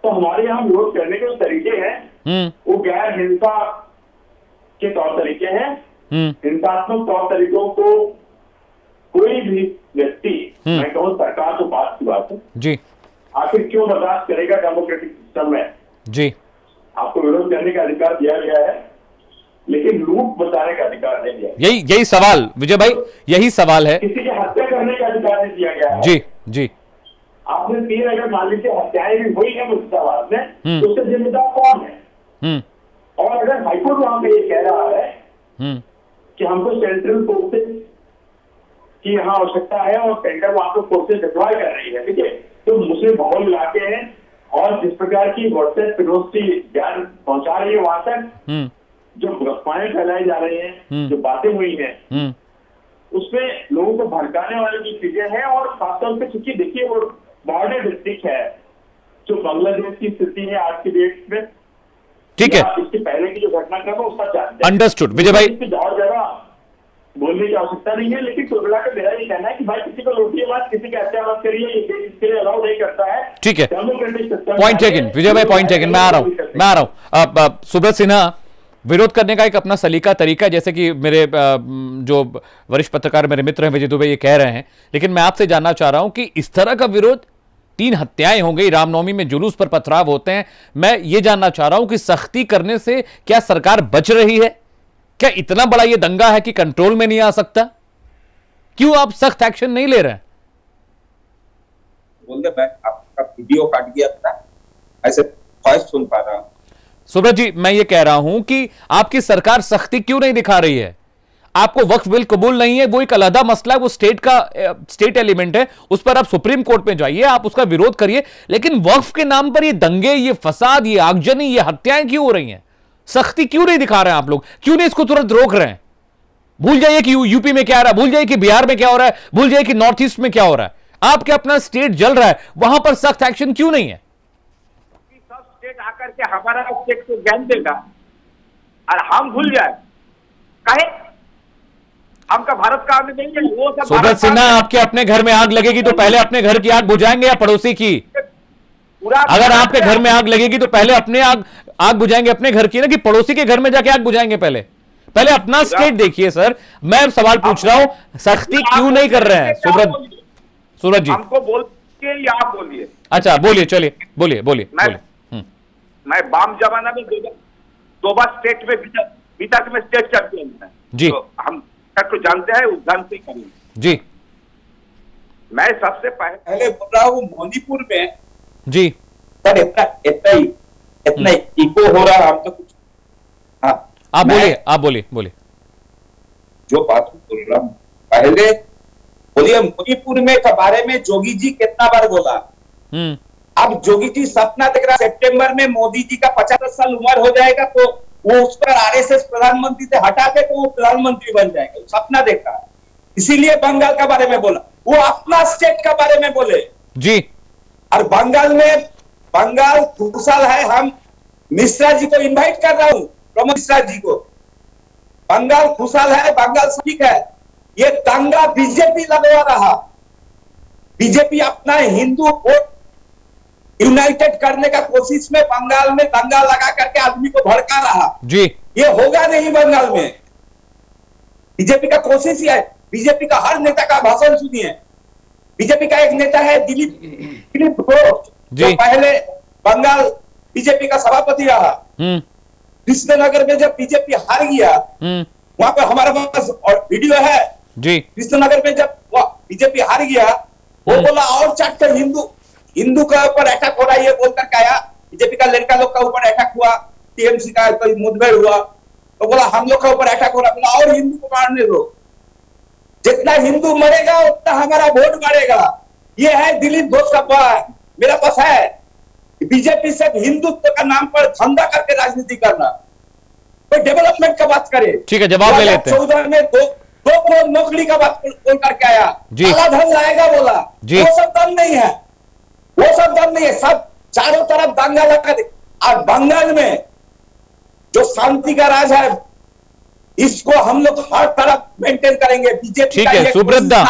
तो हमारे यहाँ विरोध करने के जो तरीके हैं वो गैर हिंसा के तौर तरीके हैं। हिंसात्मक तौर तरीकों को कोई भी व्यक्ति, मैं कहूँ सरकार तो बात की बात है जी, आखिर क्यों बर्दाश्त करेगा डेमोक्रेटिक सिस्टम में? जी, आपको विरोध करने का अधिकार दिया गया है, लेकिन लूट बचाने का अधिकार नहीं दिया। यही सवाल विजय भाई, यही सवाल है। किसी की हत्या करने का अधिकार नहीं दिया गया है। जी जी। आपने 3 अगर मान लीजिए हत्याएं भी हुई है मुर्शिदाबाद में, तो उससे जिम्मेदार कौन है? और अगर हाईकोर्ट वहां पे ये कह रहा है कि हमको सेंट्रल फोर्सेस की यहाँ आवश्यकता है और सेंटर वहां पे फोर्सेस डिप्लॉय कर रही है, ठीक है, तो मुस्लिम बहुल इलाके हैं और जिस प्रकार की व्हाट्सएप फिरोस्टी ज्ञान पहुंचा रही है वहां तक, जो अफवाहें फैलाई जा रही हैं, जो बातें हुई हैं, उसमें लोगों को भड़काने वाली जो चीजें हैं, और खासतौर पे चूंकि देखिए वो बॉर्डर डिस्ट्रिक्ट है, जो बांग्लादेश की स्थिति है आज के डेट में, ठीक है, इसके पहले की जो घटनाक्रम है उसका अंडरस्टूड विजय भाई, और ज्यादा बोलने की आवश्यकता नहीं है। लेकिन टोटला का मेरा ये कहना है कि भाई किसी को लूटिए मत, किसी की हत्या मत करिए, ये देश इसके लिए अलाउ नहीं करता है। ठीक है, पॉइंट टेकन विजय भाई, पॉइंट टेकन। मैं आ रहा हूं अब सुब्रत सिन्हा, विरोध करने का एक अपना सलीका तरीका है, जैसे कि मेरे जो वरिष्ठ पत्रकार मेरे मित्र हैं विजय दुबे ये कह रहे हैं, लेकिन मैं आपसे जानना चाह रहा हूं कि इस तरह का विरोध, 3 हत्याएं हो गई, रामनवमी में जुलूस पर पथराव होते हैं, मैं ये जानना चाह रहा हूं कि सख्ती करने से क्या सरकार बच रही है? क्या इतना बड़ा ये दंगा है कि कंट्रोल में नहीं आ सकता? क्यों आप सख्त एक्शन नहीं ले रहे हैं? बोल दे, मैं आपका वीडियो काट गया था, ऐसे वॉइस सुन पा रहा हूं। सुब्रत जी, मैं ये कह रहा हूं कि आपकी सरकार सख्ती क्यों नहीं दिखा रही है? आपको वक्फ बिल कबूल नहीं है, वो एक अलग मसला है, वो स्टेट एलिमेंट है, उस पर आप सुप्रीम कोर्ट में जाइए, आप उसका विरोध करिए, लेकिन वक्फ के नाम पर ये दंगे, ये फसाद, ये आगजनी, ये हत्याएं क्यों हो रही हैं? सख्ती क्यों नहीं दिखा रहे हैं आप लोग? क्यों नहीं इसको तुरंत रोक रहे हैं? भूल जाइए कि यूपी में क्या हो रहा है, भूल जाइए कि बिहार में क्या हो रहा है, भूल जाइए कि नॉर्थ ईस्ट में क्या हो रहा है, आपके अपना स्टेट जल रहा है, वहां पर सख्त एक्शन क्यों नहीं है? सब स्टेट आकर के हमारा स्टेट को ज्ञान देगा और हम भूल जाए, कहे हमका भारत का आगे नहीं है वो सब। सुब्रत सिन्हा, आपके अपने घर में आग लगेगी तो पहले अपने घर की आग बुझाएंगे या पड़ोसी की? अगर आपके घर में आग लगेगी तो पहले अपने आग बुझाएंगे अपने घर की ना, कि पड़ोसी के घर में जाके आग बुझाएंगे? पहले अपना स्टेट देखिए सर। मैं सवाल पूछ रहा हूं, सख्ती क्यों नहीं कर रहे हैं सूरज जी? हमको बोलिए या आप बोलिए? अच्छा बोलिए, चलिए बोलिए। मैं बाम जमाना में 2 बार स्टेट में बीता में स्टेट चैंपियन है जी, तो हम को जानते हैं, उस ढंग से करेंगे जी। मैं सबसे पहले बोल रहा हूँ मणिपुर में जी सर, इतना इको हो रहा है, हम तो कुछ, हाँ आप बोलिए। जो बात बोल रहा हूँ, पहले बोलिए मणिपुर में के बारे में जोगी जी कितना बार बोला। अब जोगी जी सपना देख रहा, सितंबर में मोदी जी का 50 साल उम्र हो जाएगा तो वो उस पर आरएसएस प्रधानमंत्री से हटा के तो वो प्रधानमंत्री बन जाएगा, सपना देख रहा है, इसीलिए बंगाल का बारे में बोला। वो अपना स्टेट का बारे में बोले जी। और बंगाल खुशहाल है। हम मिश्रा जी को इनवाइट कर रहा हूं, प्रमोद मिश्रा जी को, बंगाल खुशहाल है, बंगाल ठीक है। ये दंगा बीजेपी लगवा रहा, बीजेपी अपना हिंदू वोट यूनाइटेड करने का कोशिश में बंगाल में दंगा लगा करके आदमी को भड़का रहा जी। ये होगा नहीं बंगाल में, बीजेपी का कोशिश ही है। बीजेपी का हर नेता का भाषण सुनिए, बीजेपी का एक नेता है दिलीप घोष, जो पहले बंगाल बीजेपी का सभापति रहा। कृष्णनगर में जब बीजेपी हार गया, वहां पर हमारे पास और वीडियो है जी। कृष्णनगर में जब बीजेपी हार गया, वो बोला और 4 तो हिंदू के ऊपर अटैक हो रहा है, ये बोलकर के आया। बीजेपी का लड़का लोग का ऊपर अटैक हुआ, टीएमसी का कोई मुठभेड़ हुआ तो बोला हम लोग का ऊपर अटैक हो रहा, बोला और हिंदू को मारने दो, जितना हिंदू मरेगा उतना हमारा वोट बढ़ेगा। ये है दिलीप घोष का बात मेरा पास है। बीजेपी सिर्फ हिंदुत्व का नाम पर धंधा करके राजनीति करना, कोई डेवलपमेंट का बात करे। ठीक है, जवाब ले लेते हैं। 2014 में 2 करोड़ नौकरी का बात बोल करके आया, काला धन लाएगा बोला, वो सब दम नहीं है, वो सब दम नहीं है। सब चारों तरफ दंगा लगा दे। और बंगाल में जो शांति का राज है, इसको हम लोग हर तरफ मेंटेन करेंगे। बीजेपी ठीक है सुब्रत दा,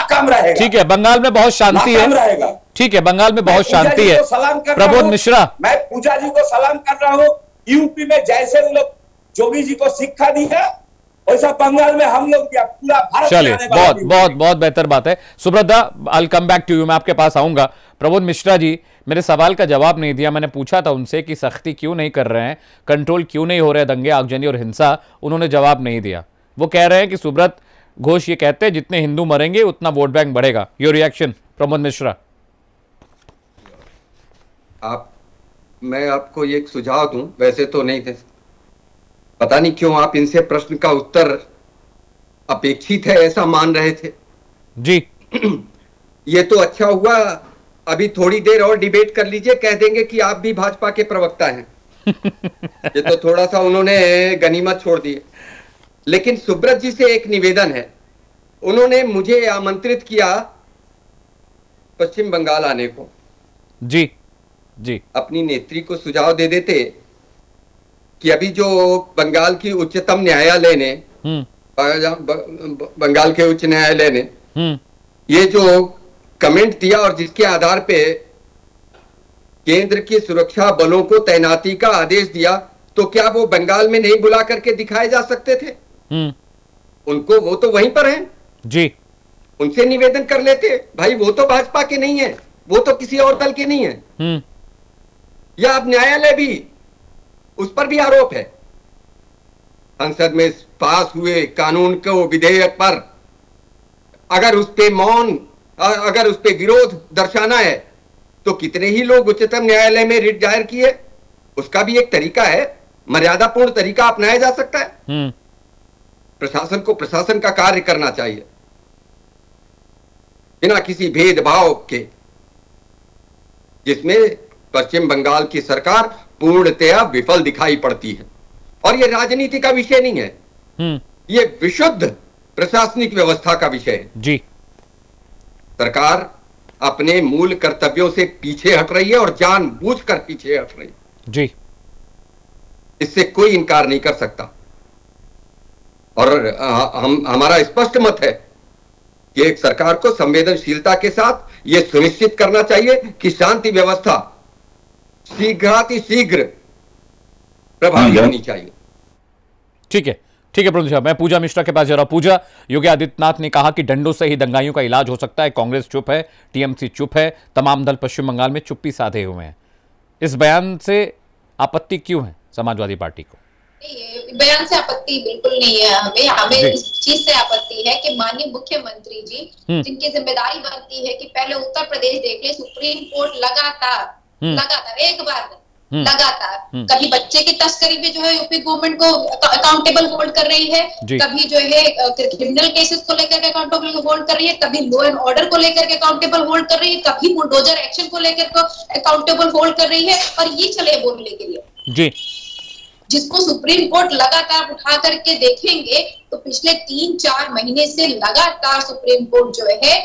ठीक है, बंगाल में बहुत शांति है, ठीक है, बंगाल में बहुत शांति है। प्रबोध मिश्रा, मैं पूजा जी को सलाम कर रहा हूँ। यूपी में जैसे उन लोग जोगी जी को शिक्षा दी है, वैसा बंगाल में हम लोग क्या पूरा भारत। चलिए, बहुत बेहतर बात है। सुब्रत दा, आई कम बैक टू यू, मैं आपके पास आऊंगा। प्रबोध मिश्रा जी, मेरे सवाल का जवाब नहीं दिया। मैंने पूछा था उनसे कि सख्ती क्यों नहीं कर रहे हैं, कंट्रोल क्यों नहीं हो रहे दंगे, आगजनी और हिंसा, उन्होंने जवाब नहीं दिया। वो कह रहे हैं कि सुब्रत घोष ये कहते हैं जितने हिंदू मरेंगे उतना वोट बैंक बढ़ेगा। Your reaction Pramod Mishra? मैं आपको एक सुझाव दूं, वैसे तो नहीं थे, पता नहीं क्यों आप इनसे प्रश्न का उत्तर अपेक्षित है ऐसा मान रहे थे जी। ये तो अच्छा हुआ, अभी थोड़ी देर और डिबेट कर लीजिए, कह देंगे कि आप भी भाजपा के प्रवक्ता हैं। ये तो थोड़ा सा उन्होंने गनीमत छोड़ दी। लेकिन सुब्रत जी से एक निवेदन है, उन्होंने मुझे आमंत्रित किया पश्चिम बंगाल आने को। जी जी। अपनी नेत्री को सुझाव दे देते कि अभी जो बंगाल की उच्चतम न्यायालय ने बंगाल के उच्च न्यायालय ने ये जो कमेंट दिया और जिसके आधार पे केंद्र की सुरक्षा बलों को तैनाती का आदेश दिया, तो क्या वो बंगाल में नहीं बुला करके दिखाए जा सकते थे? उनको, वो तो वहीं पर हैं जी, उनसे निवेदन कर लेते, भाई वो तो भाजपा के नहीं है, वो तो किसी और दल के नहीं है। या अब न्यायालय भी, उस पर भी आरोप है संसद में पास हुए कानून को, विधेयक पर अगर उस पे मौन, अगर उस पे विरोध दर्शाना है तो कितने ही लोग उच्चतम न्यायालय में रिट दायर किए। उसका भी एक तरीका है, मर्यादापूर्ण तरीका अपनाया जा सकता है। प्रशासन को प्रशासन का कार्य करना चाहिए बिना किसी भेदभाव के, जिसमें पश्चिम बंगाल की सरकार पूर्णतया विफल दिखाई पड़ती है। और यह राजनीति का विषय नहीं है, ये विशुद्ध प्रशासनिक व्यवस्था का विषय है। जी, सरकार अपने मूल कर्तव्यों से पीछे हट रही है और जानबूझकर पीछे हट रही है। जी, इससे कोई इनकार नहीं कर सकता। और हमारा स्पष्ट मत है कि एक सरकार को संवेदनशीलता के साथ यह सुनिश्चित करना चाहिए कि शांति व्यवस्था शीघ्र प्रभावी होनी चाहिए। ठीक है, ठीक है प्रदीप साहब, मैं पूजा मिश्रा के पास जा रहा हूं। पूजा, योगी आदित्यनाथ ने कहा कि डंडों से ही दंगाइयों का इलाज हो सकता है। कांग्रेस चुप है, टीएमसी चुप है, तमाम दल पश्चिम बंगाल में चुप्पी साधे हुए हैं। इस बयान से आपत्ति क्यों है समाजवादी पार्टी को? बयान से आपत्ति बिल्कुल नहीं है। हमें इस चीज से आपत्ति है कि माननीय मुख्यमंत्री जी, जिनकी जिम्मेदारी बनती है कि पहले उत्तर प्रदेश देख ले, सुप्रीम कोर्ट लगातार एक बार लगातार कभी बच्चे की तस्करी में जो है यूपी गवर्नमेंट को अकाउंटेबल होल्ड कर रही है, कभी जो है क्रिमिनल केसेस को लेकर के अकाउंटेबल होल्ड कर रही है, कभी लॉ एंड ऑर्डर को लेकर के अकाउंटेबल होल्ड कर रही है, कभी बुलडोजर एक्शन को लेकर अकाउंटेबल होल्ड कर रही है। और ये चले बोलने के लिए जी, जिसको सुप्रीम कोर्ट लगातार उठा करके देखेंगे तो पिछले 3-4 महीने से लगातार सुप्रीम कोर्ट जो है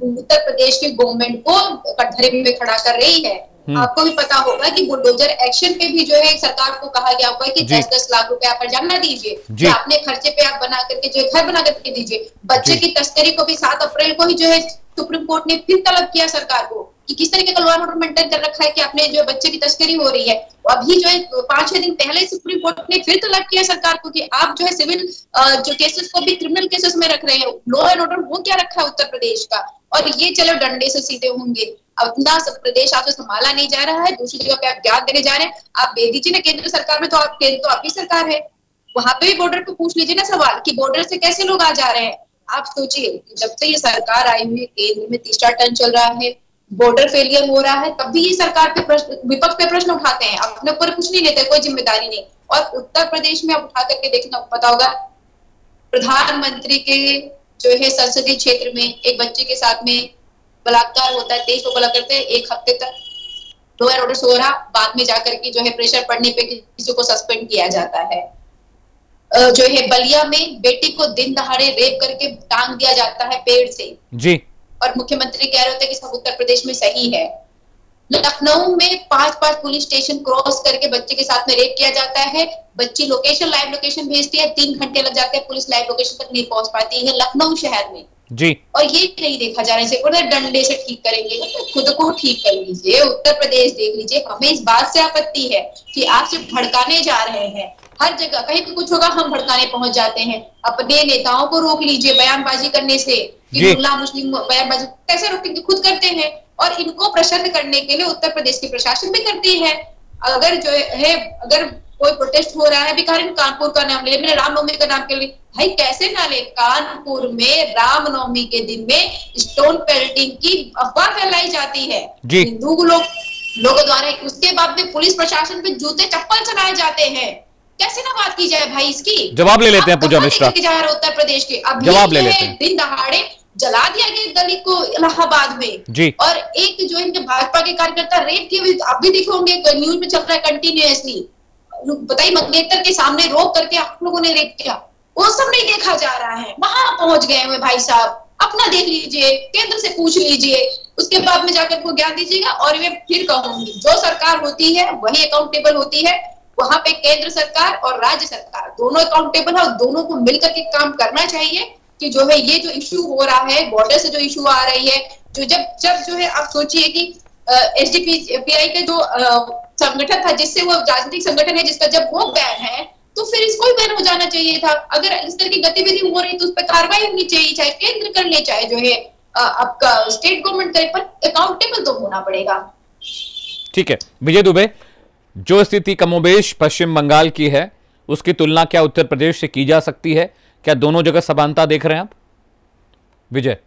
उत्तर प्रदेश की गवर्नमेंट को कटघरे में खड़ा कर रही है। आपको भी पता होगा कि बुलडोजर एक्शन पे भी जो है सरकार को कहा गया होगा कि 10-10 लाख रुपए आप जमा दीजिए, अपने खर्चे पे आप बना करके जो घर बना करके दीजिए। बच्चे की तस्करी को भी 7 अप्रैल को ही जो है सुप्रीम कोर्ट ने फिर तलब किया सरकार को कि किस तरीके का लॉ एंड ऑर्डर मेंटेन कर रखा है कि आपने जो बच्चे की तस्करी हो रही है। अभी जो है 5-6 दिन पहले सुप्रीम कोर्ट ने फिर तलब किया सरकार को कि आप जो है सिविल जो केसेस को भी क्रिमिनल केसेस में रख रहे हैं। लॉ एंड ऑर्डर वो क्या रखा है उत्तर प्रदेश का, और ये चलो डंडे से सीधे होंगे। अपना प्रदेश आपसे संभाला नहीं जा रहा है, दूसरी जगह पे आप ज्ञान देने जा रहे हैं। आप दे दीजिए ना केंद्र सरकार में, तो आप केंद्र तो आपकी सरकार है, वहां पे भी बॉर्डर पे पूछ लीजिए ना सवाल कि बॉर्डर से कैसे लोग आ जा रहे हैं। आप सोचिए, जब से ये सरकार आई हुई है, केंद्र में तीसरा टर्न चल रहा है, बॉर्डर फेलियर हो रहा है, तब भी ये सरकार पे विपक्ष पे प्रश्न उठाते हैं, अपने ऊपर कुछ नहीं लेते, कोई जिम्मेदारी नहीं। और उत्तर प्रदेश में आप उठा करके देखना पता होगा, प्रधानमंत्री के जो है संसदीय क्षेत्र में एक बच्चे के साथ में बलात्कार होता है, 23 को बला करते हैं, 1 हफ्ते तक लॉ एंड ऑर्डर हो रहा, बाद में जाकर के जो है प्रेशर पड़ने पे किसी को सस्पेंड किया जाता है। जो है बलिया में बेटी को दिन दहाड़े रेप करके टांग दिया जाता है पेड़ से जी, और मुख्यमंत्री कह रहे होते हैं कि सब उत्तर प्रदेश में सही है। लखनऊ में 5 पुलिस स्टेशन क्रॉस करके बच्चे के साथ में रेप किया जाता है। बच्ची लाइव लोकेशन भेजती है, 3 घंटे लग जाते हैं, पुलिस लाइव लोकेशन तक नहीं पहुंच पाती है लखनऊ शहर में जी। और ये नहीं देखा जा रहा है, डंडे से ठीक करेंगे, खुद को ठीक कर लीजिए, उत्तर प्रदेश देख लीजिए। हमें इस बात से आपत्ति है कि आप सिर्फ भड़काने जा रहे हैं, हर जगह कहीं भी कुछ होगा हम भड़काने पहुंच जाते हैं। अपने नेताओं को रोक लीजिए बयानबाजी करने से कि मुल्ला मुस्लिम बयानबाजी कैसे रोकेंगे, खुद करते हैं। और इनको प्रसन्न करने के लिए उत्तर प्रदेश की प्रशासन भी करती है। अगर जो है अगर कोई प्रोटेस्ट हो रहा है, भी कानपुर का नाम ले, मैंने रामनवमी का नाम के लिए, भाई कैसे ना ले, कानपुर में रामनवमी के दिन में स्टोन पेल्टिंग की अफवाह फैलाई जाती है हिंदू लोगों द्वारा, उसके बाद में पुलिस प्रशासन पे जूते चप्पल चलाए जाते हैं। कैसे ना बात की जाए भाई, इसकी जवाब ले लेते हैं पूजा मिश्रा, उत्तर प्रदेश के अभी जवाब ले लेते हैं। दिन दहाड़े जला दिया गया दलित को इलाहाबाद में जी। और एक जो इनके भाजपा के कार्यकर्ता रेप किए, अभी दिखोगे न्यूज में चल रहा है कंटिन्यूअसली। बताइए मंगेतर के सामने रोक करके आप लोगों ने रेप किया, वो सब नहीं देखा जा रहा है। वहां पहुंच गए हुए भाई साहब, अपना देख लीजिए, केंद्र से पूछ लीजिए, उसके बाद में जाकर को ज्ञान दीजिएगा। और मैं फिर कहूंगी, जो सरकार होती है वही अकाउंटेबल होती है। वहां पे केंद्र सरकार और राज्य सरकार दोनों अकाउंटेबल है और दोनों को मिलकर के काम करना चाहिए कि जो है ये जो इश्यू हो रहा है, बॉर्डर से जो इश्यू आ रही है, जो जब जो है आप सोचिए कि एसडीपीआई का जो संगठन था, जिससे वो राजनीतिक संगठन है, जिसका जब वो बैन है तो फिर इसको ही बैन हो जाना चाहिए था। अगर इस तरह की गतिविधि हो रही तो उस पर कार्रवाई होनी चाहिए, चाहे केंद्र कर ले चाहे जो है आपका स्टेट गवर्नमेंट करे, पर अकाउंटेबल तो होना पड़ेगा। ठीक है विजय दुबे, जो स्थिति कमोबेश पश्चिम बंगाल की है उसकी तुलना क्या उत्तर प्रदेश से की जा सकती है? क्या दोनों जगह समानता देख रहे हैं आप विजय?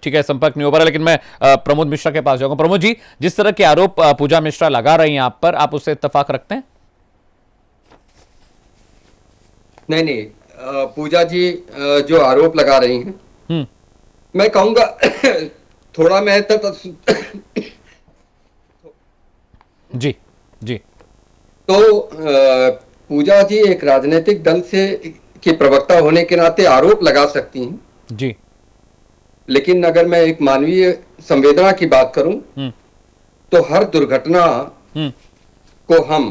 ठीक है, संपर्क नहीं हो पा रहा, लेकिन मैं प्रमोद मिश्रा के पास जाऊंगा। प्रमोद जी, जिस तरह के आरोप पूजा मिश्रा लगा रही हैं आप पर, आप उससे इत्तेफाक रखते हैं? नहीं, पूजा जी जो आरोप लगा रही हैं, मैं कहूंगा थोड़ा मैं जी जी तो पूजा जी एक राजनीतिक दल से की प्रवक्ता होने के नाते आरोप लगा सकती हैं जी, लेकिन अगर मैं एक मानवीय संवेदना की बात करूं तो हर दुर्घटना को हम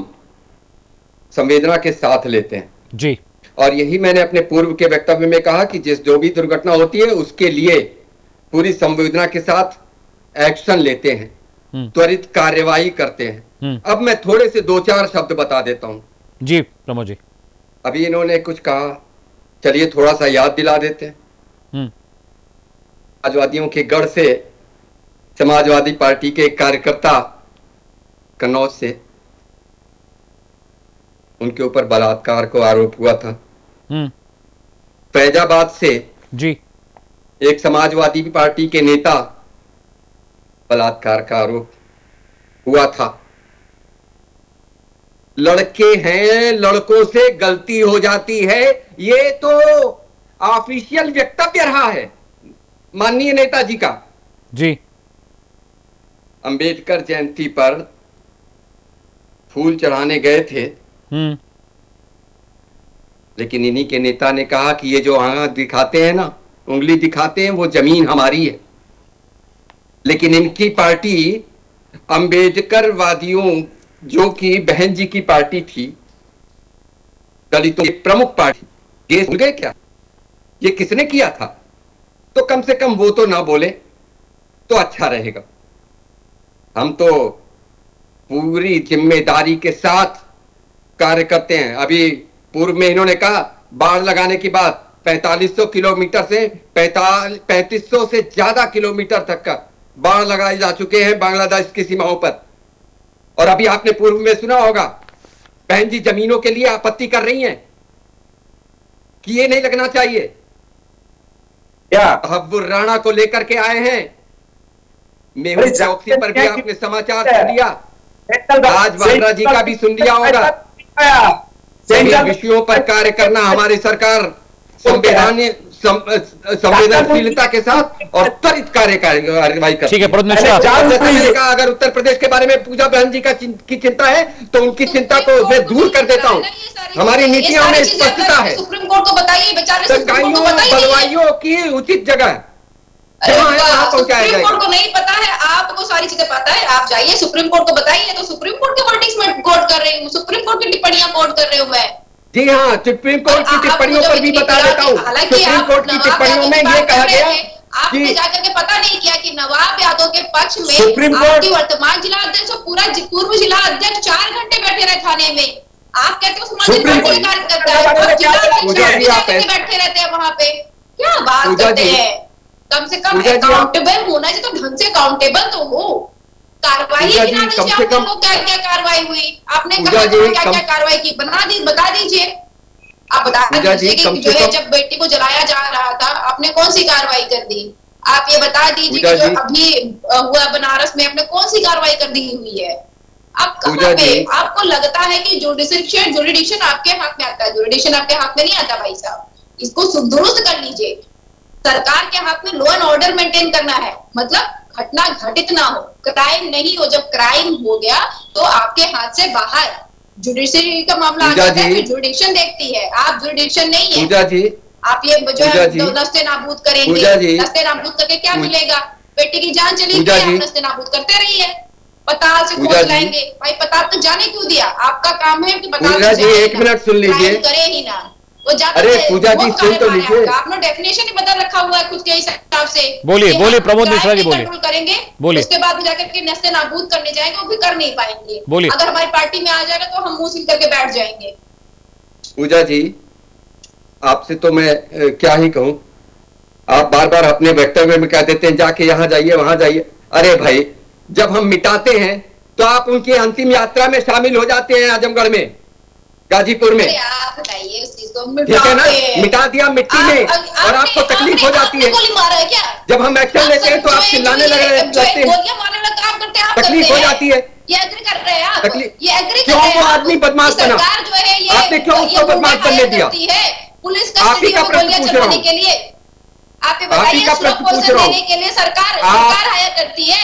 संवेदना के साथ लेते हैं जी। और यही मैंने अपने पूर्व के वक्तव्य में कहा कि जो भी दुर्घटना होती है उसके लिए पूरी संवेदना के साथ एक्शन लेते हैं, त्वरित कार्यवाही करते हैं। अब मैं थोड़े से 2-4 शब्द बता देता हूं जी प्रमोद जी। अभी इन्होंने कुछ कहा, चलिए थोड़ा सा याद दिला देते हैं। समाजवादियों के गढ़ से समाजवादी पार्टी के एक कार्यकर्ता कन्नौज से उनके ऊपर बलात्कार को आरोप हुआ था। फैजाबाद से जी एक समाजवादी पार्टी के नेता बलात्कार का आरोप हुआ था। लड़के हैं, लड़कों से गलती हो जाती है, ये तो ऑफिशियल वक्तव्य रहा है माननीय नेताजी का। जी, अंबेडकर जयंती पर फूल चढ़ाने गए थे, लेकिन इन्हीं के नेता ने कहा कि ये जो आंख दिखाते हैं ना, उंगली दिखाते हैं, वो जमीन हमारी है। लेकिन इनकी पार्टी अंबेडकर वादियों, जो कि बहन जी की पार्टी थी, दलितों की प्रमुख पार्टी, ये भूल गए क्या? ये किसने किया था? तो कम से कम वो तो ना बोले तो अच्छा रहेगा। हम तो पूरी जिम्मेदारी के साथ कार्य करते हैं। अभी पूर्व में इन्होंने कहा बाढ़ लगाने की बात, 4500 किलोमीटर से 3500 से ज्यादा किलोमीटर तक का बाढ़ लगाए जा चुके हैं बांग्लादेश की सीमाओं पर। और अभी आपने पूर्व में सुना होगा, बहन जी जमीनों के लिए आपत्ति कर रही हैं कि ये नहीं लगना चाहिए। क्या हब्बुर राणा को लेकर के आए हैं, मेहुल चौकसी पर भी आपने समाचार सुन लिया, आज वाड्रा जी का भी सुन लिया होगा। सभी विषयों पर कार्य करना हमारी सरकार संवेदनशीलता के साथ और त्वरित कार्यवाही कर। ठीक है, मैंने कहा अगर उत्तर प्रदेश के बारे में पूजा बहन जी की चिंता है तो उनकी चिंता को मैं दूर कर देता हूँ। हमारी नीतियों में स्पष्टता है, सुप्रीम कोर्ट को बताइए, बलवाइयों की उचित जगह सुप्रीम कोर्ट को नहीं पता है, आपको सारी चीजें पता है। आप जाइए सुप्रीम कोर्ट को बताइए। तो सुप्रीम कोर्ट के वर्डिक्स में कोट कर रही हूँ, सुप्रीम कोर्ट की टिप्पणियां कोट कर रही हूँ मैं। जी हाँ, सुप्रीम कोर्ट की टिप्पणियों पर भी बता देता हूँ। सुप्रीम कोर्ट की टिप्पणियों में ये कहा गया, आपने जाकर के पता नहीं किया कि नवाब यादव के पक्ष में आपकी वर्तमान जिला अध्यक्ष और पूर्व जिला अध्यक्ष 4 घंटे बैठे रहे थाने में। आप कहते हो समाज कार्य करता है, जिला अध्यक्ष बैठे रहते हैं वहां पे। क्या बात करते हैं? कम से कम अकाउंटेबल होना चाहिए, तो ढंग से अकाउंटेबल तो हो। कार्रवाई क्या कार्रवाई हुई? आपने कहा क्या कार्रवाई की? बता दीजिए। आप बता दीजिए कि जो है जब बेटी को जलाया जा रहा था आपने कौन सी कार्रवाई कर दी? आप ये बता दीजिए कि जो अभी हुआ बनारस में आपने कौन सी कार्रवाई कर दी हुई है? आप कहाँ पे? आपको लगता है कि जुरिडिक्शन आपके हाथ में आता है? जुरिडिक्शन आपके हाथ में नहीं आता भाई साहब, इसको दुरुस्त कर लीजिए। सरकार के हाथ में लॉ एंड ऑर्डर मेंटेन करना है, मतलब घटना घटित ना हो, क्राइम नहीं हो। जब क्राइम हो गया तो आपके हाथ से बाहर, जुडिशरी का मामला आ जाता है, फिर जुडिक्शन देखती है, आप जुडिक्शन नहीं है। पूजा जी, आप ये जो है नस्ते नाबूद करेंगे, नस्ते नाबूद करके क्या मिलेगा? बेटी की जान चली गई, आप नस्ते नाबूद करते रहिए, पताल से खोज लाएंगे। भाई पताल तो जाने क्यों दिया? आपका काम है कि पताल पूजा जी 1 मिनट सुन लीजिए, करे ही ना वो जाते। अरे पूजा जी सुन तो लीजिए, आपने डेफिनेशन ही बदल रखा हुआ है खुद के हिसाब से। बोलिए प्रमोद मिश्रा जी, बोलिए। कंट्रोल करेंगे, उसके बाद जाकर के नस्ते नाबूद करने जाएंगे, वो भी कर नहीं पाएंगे। बोलिए। अगर हमारी पार्टी में आ जाएगा तो हम मुंह सील करके बैठ जाएंगे। पूजा जी आपसे तो मैं क्या ही कहूं, आप बार बार अपने वक्तव्य में कह देते हैं जाके यहाँ जाइए वहां जाइए। अरे भाई जब हम मिटाते हैं तो आप उनकी अंतिम यात्रा में शामिल हो जाते हैं आजमगढ़ में, गाजीपुर में। आप बताइए उस चीज को, ठीक है ना, मिटा दिया मिट्टी में, और आपको तकलीफ हो जाती है। गोली मारा है क्या? जब हम एक्शन लेते हैं तो आप चिल्लाने लगते हैं, गोलियां मारने वाला काम करते हैं आप, तकलीफ हो जाती है। ये एग्री कर रहे हैं आप? ये एग्री कर क्यों रहे हैं वो आदमी बदमाश बना? सरकार जो है ये आपने क्यों उसको बदमाश बनने दिया? पुलिस आप ही का प्रश्न पूछ रहा हूं, के लिए आप ही का प्रश्न पूछ रहा हूं। देने के लिए सरकार हायर करती है।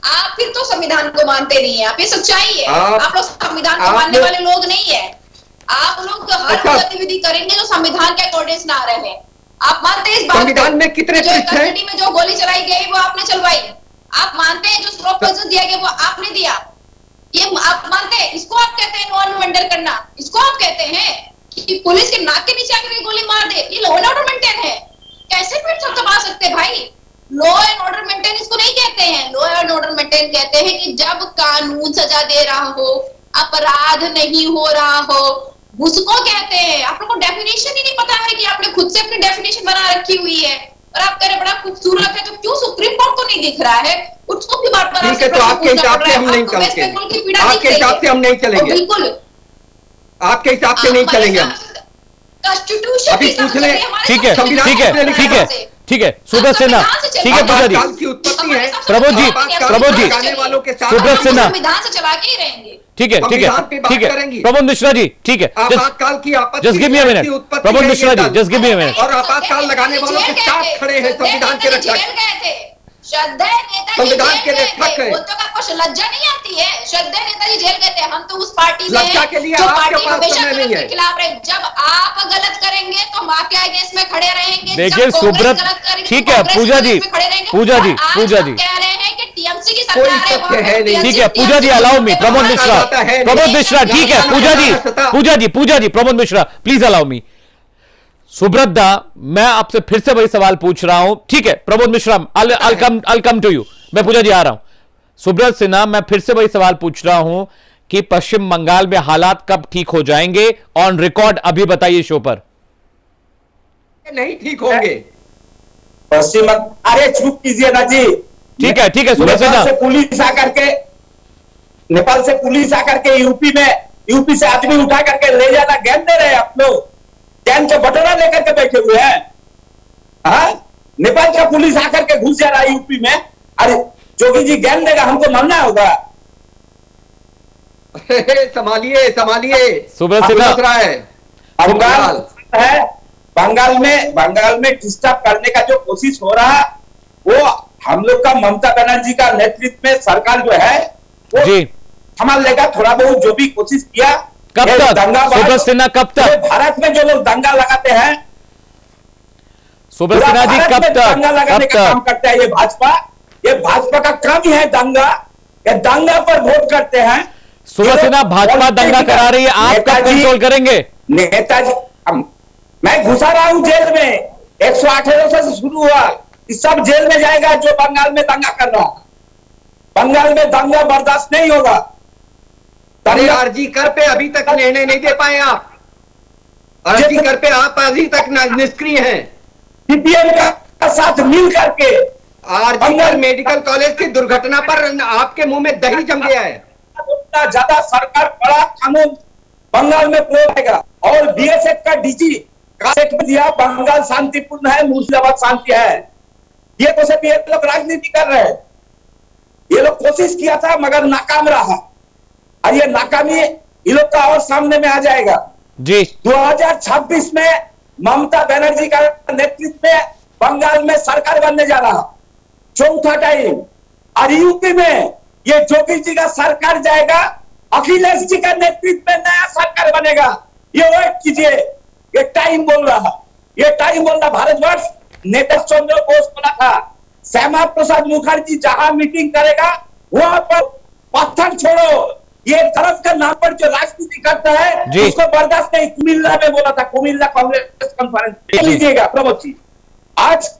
आप फिर तो संविधान को मानते नहीं है, आप ये सच्चाई है। आप लोग संविधान को मानने वाले लोग नहीं है। आप लोग हर गतिविधि करेंगे जो संविधान के अकॉर्डिंग ना रहे। आप मानते हैं इस बात? संविधान में कितने कस्टडी में जो गोली चलाई गई वो आपने चलवाई? आप मानते हैं जो प्रोपोजल दिया गया वो आपने दिया? ये आप मानते हैं? इसको आप कहते हैं लॉ एंड ऑर्डर करना? इसको आप कहते हैं कि पुलिस के नाक के नीचे आकर गोली मार दे? ये लॉ एंड ऑर्डर मेंटेन है? कैसे फिर सब दबा सकते भाई? लॉ एंड ऑर्डर मेंटेन इसको नहीं कहते हैं। लॉ एंड ऑर्डर मेंटेन कहते हैं कि जब कानून सजा दे रहा हो, अपराध नहीं हो रहा हो, उसको कहते हैं। आप लोग को डेफिनेशन ही नहीं पता है कि आपने खुद से अपनी डेफिनेशन बना रखी हुई है, और आप कह रहे बड़ा खूबसूरत है, तो क्यों सुप्रीम कोर्ट को नहीं दिख रहा है? उसको भी बात बना। ठीक है, तो आपके हिसाब से हम नहीं चलेंगे, आपके हिसाब से हम नहीं चलेंगे, बिल्कुल आपके हिसाब से नहीं चलेंगे हम। कॉन्स्टिट्यूशन अभी पूछ ले, ठीक है ठीक है ठीक है ठीक है, सुब्रत सिन्हा, ठीक है पूजा जी, की उत्पत्ति है प्रबोध जी, सुब्रत सिन्हा, संविधान से चला के ही रहेंगे। ठीक है ठीक है ठीक है, प्रमोद मिश्रा जी, ठीक है, आपातकाल की आपत्ति, just give me a minute, Pramod Mishra ji, just give me a minute. और आपातकाल लगाने वालों के साथ खड़े हैं संविधान के रक्षक, श्रद्धा संविधान के रक्षक है। वो तो आपको लज्जा नहीं आती है? श्रद्धा नेताजी जेल गए थे, हम तो उस पार्टी में लज्जा के लिए जो आपके पार्टी पास हमेशा समय नहीं है। खिलाफ रहे। जब आप गलत करेंगे तो हम आपके आगे इसमें खड़े रहेंगे। देखिए सुब्रत, ठीक है पूजा जी, पूजा जी, पूजा जी, कह रहे हैं कि टीएमसी की कोई सरकार तथ्य है नहीं। ठीक है पूजा जी, अलाउ मी, प्रमोद मिश्रा, प्रमोद मिश्रा, ठीक है Pooja ji, Pooja ji, Pooja ji, Pramod Mishra please allow me. Subrata da, मैं आपसे फिर से वही सवाल पूछ रहा हूं, ठीक है Pramod Mishra, I'll come to you, मैं पूजा जी आ रहा हूं। सुब्रत सिन्हा, मैं फिर से वही सवाल पूछ रहा हूं कि पश्चिम बंगाल में हालात कब ठीक हो जाएंगे? ऑन रिकॉर्ड अभी बताइए शो पर। नहीं ठीक होंगे पश्चिम, अरे चुप कीजिए ना जी। ठीक है ठीक है, सुब्रत सिन्हा, पुलिस आकर के, नेपाल से पुलिस आकर के यूपी से आदमी उठा करके ले जाना गैन दे रहे आप लोग, गैन के बटोरा लेकर के बैठे हुए हैं। हाँ, नेपाल का पुलिस आकर के घुस जा रहा है यूपी में। अरे जोगी जी गैन देगा, हमको मानना होगा। संभालिए संभालिए, सुब्रत सिन्हा बंगाल है, बंगाल में डिस्टर्ब करने का जो कोशिश हो रहा है वो हम लोग का ममता बनर्जी का नेतृत्व में सरकार जो है वो जी संभाल लेगा। थोड़ा बहुत जो भी कोशिश किया, कब तक सुब्रत सिन्हा, कब तक भारत में जो लोग दंगा लगाते हैं, सुब्रत सिन्हा जी कब तक, दंगा लगाने का काम करता है ये भाजपा का काम ही है दंगा। ये दंगा पर वोट करते हैं। सुब्रत सिन्हा, भाजपा दंगा करा रही है, आप कब कंट्रोल करेंगे? नेताजी, मैं घुसा रहा हूं जेल में, 118 से शुरू हुआ, इस सब जेल में जाएगा जो बंगाल में दंगा कर रहा है। बंगाल में दंगा बर्दाश्त नहीं होगा। आरजी कर पे अभी तक निर्णय नहीं दे पाए आप, आरजी कर पे आप अभी तक निष्क्रिय हैं। सीपीएम का साथ मिल करके आरजी मेडिकल कॉलेज की दुर्घटना पर आपके मुंह में दही जम गया है। उतना ज्यादा सरकार बड़ा कानून बंगाल में प्रयोग, और बीएसएफ का डीजी में दिया बंगाल शांतिपूर्ण है, मुर्शिदाबाद शांति है। ये तो सिर्फ ये लोग राजनीति कर रहे हैं। ये लोग कोशिश किया था मगर नाकाम रहा, और ये नाकामी ये लोग का और सामने में आ जाएगा जी। 2026 में ममता बनर्जी का नेतृत्व में बंगाल में सरकार बनने जा रहा, चौथा टाइम। और यूपी में ये जोगी जी का सरकार जाएगा, अखिलेश जी का नेतृत्व में नया सरकार बनेगा। ये वेट कीजिए, ये टाइम बोल रहा, ये टाइम बोल रहा। भारतवर्ष नेता चंद्र बोस बोला था, श्यामा प्रसाद मुखर्जी जहां मीटिंग करेगा वहां पर पत्थर छोड़ो। ये धर्म के नाम पर जो राजनीति करता है उसको बर्दाश्त नहीं। कुमिल्ला में बोला था, कुमिल्ला कांग्रेस कॉन्फ्रेंस लीजिएगा प्रमोद जी। आज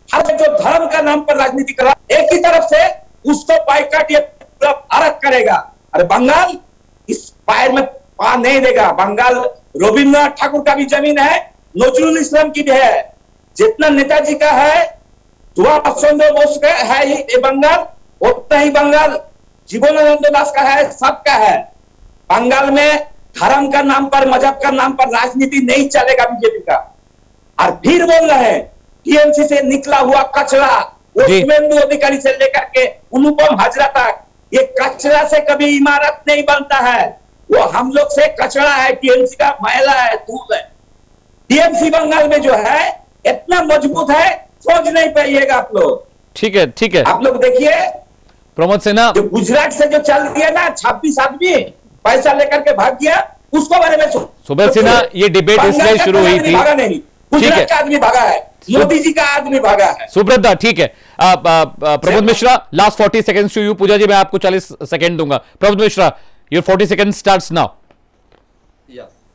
हर जो धर्म का नाम पर राजनीति कर रहा है, एक ही तरफ से उसको बाइकाट ये पूरा भारत करेगा। अरे बंगाल इस पैर में पा नहीं देगा। बंगाल रविन्द्रनाथ ठाकुर का भी जमीन है, नजरुल इस्लाम की भी है, जितना नेताजी का है, सुभाष चंद्र बोस का है ये बंगाल, उतना ही बंगाल जीवनानंद दास का है, सबका है। बंगाल में धर्म का नाम पर, मजहब का नाम पर राजनीति नहीं चलेगा बीजेपी का। और फिर बोल रहे हैं टीएमसी से निकला हुआ कचरा, वो शुभेंदु अधिकारी से लेकर के अनुपम हजरा तक, ये कचरा से कभी इमारत नहीं बनता है। वो हम लोग से कचरा है, टीएमसी का मैला है, धूल है। टीएमसी बंगाल में जो है इतना मजबूत है, सोच नहीं पाइएगा आप लोग। ठीक है, ठीक है, आप लोग देखिए प्रमोद सिन्हा, जो गुजरात से जो चल दिया ना 26 आदमी पैसा लेकर के भाग गया, उसको बारे में सुबेर सिन्हा, ये डिबेट इसलिए शुरू हुई थी, भागा नहीं, गुजरात का आदमी भागा है, मोदी जी का आदमी भागा है। सुब्रत, ठीक है। Pramod Mishra, last 40 seconds to you. Pooja ji मैं आपको 40 सेकंड दूंगा। Pramod Mishra, your 40 second starts now.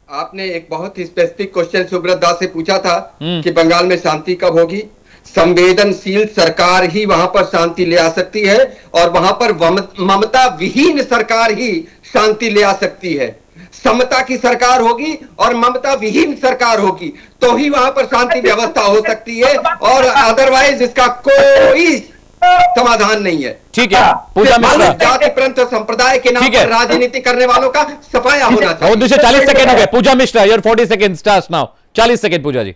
आपने एक बहुत ही स्पेसिफिक क्वेश्चन सुब्रत दास से पूछा था कि बंगाल में शांति कब होगी। संवेदनशील सरकार ही वहां पर शांति ले आ सकती है, और वहां पर ममता विहीन सरकार ही शांति ले आ सकती है। समता की सरकार होगी और ममता विहीन सरकार होगी तो ही वहां पर शांति व्यवस्था हो सकती है, और अदरवाइज इसका कोई समाधान नहीं है। ठीक है, पूजा मिश्रा, जाति पंथ संप्रदाय के नाम पर राजनीति करने वालों का सफाया होना चाहिए। 40 सेकंड हो गए। Pooja Mishra, your 40 second starts now. 40 second Pooja ji.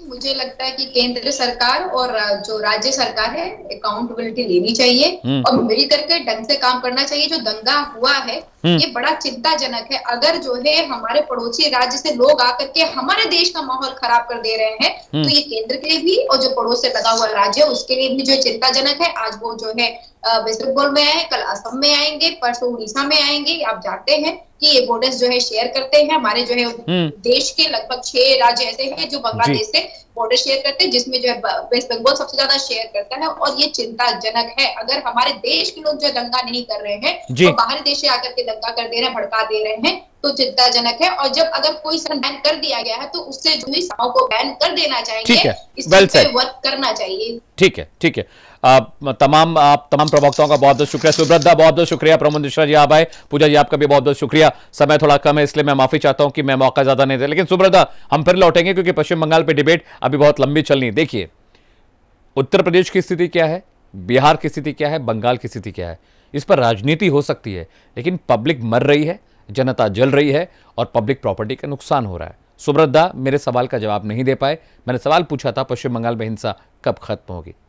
मुझे लगता है कि केंद्र सरकार और जो राज्य सरकार है अकाउंटेबिलिटी लेनी चाहिए और मिल करके ढंग से काम करना चाहिए। जो दंगा हुआ है ये बड़ा चिंताजनक है। अगर जो है हमारे पड़ोसी राज्य से लोग आकर के हमारे देश का माहौल खराब कर दे रहे हैं तो ये केंद्र के लिए भी और जो पड़ोस से लगा हुआ राज्य है उसके लिए भी जो चिंताजनक है। आज वो जो है वेस्ट बंगाल में आए, कल असम में आएंगे, परसों उड़ीसा में आएंगे। आप जानते हैं कि ये बॉर्डर्स जो है शेयर करते हैं। हमारे जो है देश के लगभग 6 राज्य ऐसे हैं जो बांग्लादेश से बॉर्डर शेयर करते हैं, जिसमें जो है वेस्ट बंगाल सबसे ज्यादा शेयर करता है। और ये चिंताजनक है। अगर हमारे देश के लोग जो दंगा नहीं कर रहे हैं तो बाहरी देश से आकर के दंगा कर दे रहे हैं, भड़का दे रहे हैं, तो चिंताजनक है। और जब अगर कोई बैन कर दिया गया है तो उससे जो है समाओं को बैन कर देना चाहिए, इस पे वर्क करना चाहिए। ठीक है, ठीक है। तमाम प्रवक्ताओं का बहुत बहुत शुक्रिया। सुब्रत दा बहुत बहुत शुक्रिया। प्रमोद मिश्रा जी आप आए। पूजा जी आपका भी बहुत बहुत शुक्रिया। समय थोड़ा कम है इसलिए मैं माफी चाहता हूं कि मैं मौका ज्यादा नहीं दे, लेकिन सुब्रत दा हम फिर लौटेंगे क्योंकि पश्चिम बंगाल पे डिबेट अभी बहुत लंबी चलनी है। देखिए उत्तर प्रदेश की स्थिति क्या है, बिहार की स्थिति क्या है, बंगाल की स्थिति क्या है, इस पर राजनीति हो सकती है, लेकिन पब्लिक मर रही है, जनता जल रही है और पब्लिक प्रॉपर्टी का नुकसान हो रहा है। सुब्रत दा मेरे सवाल का जवाब नहीं दे पाए। मैंने सवाल पूछा था पश्चिम बंगाल में हिंसा कब खत्म होगी।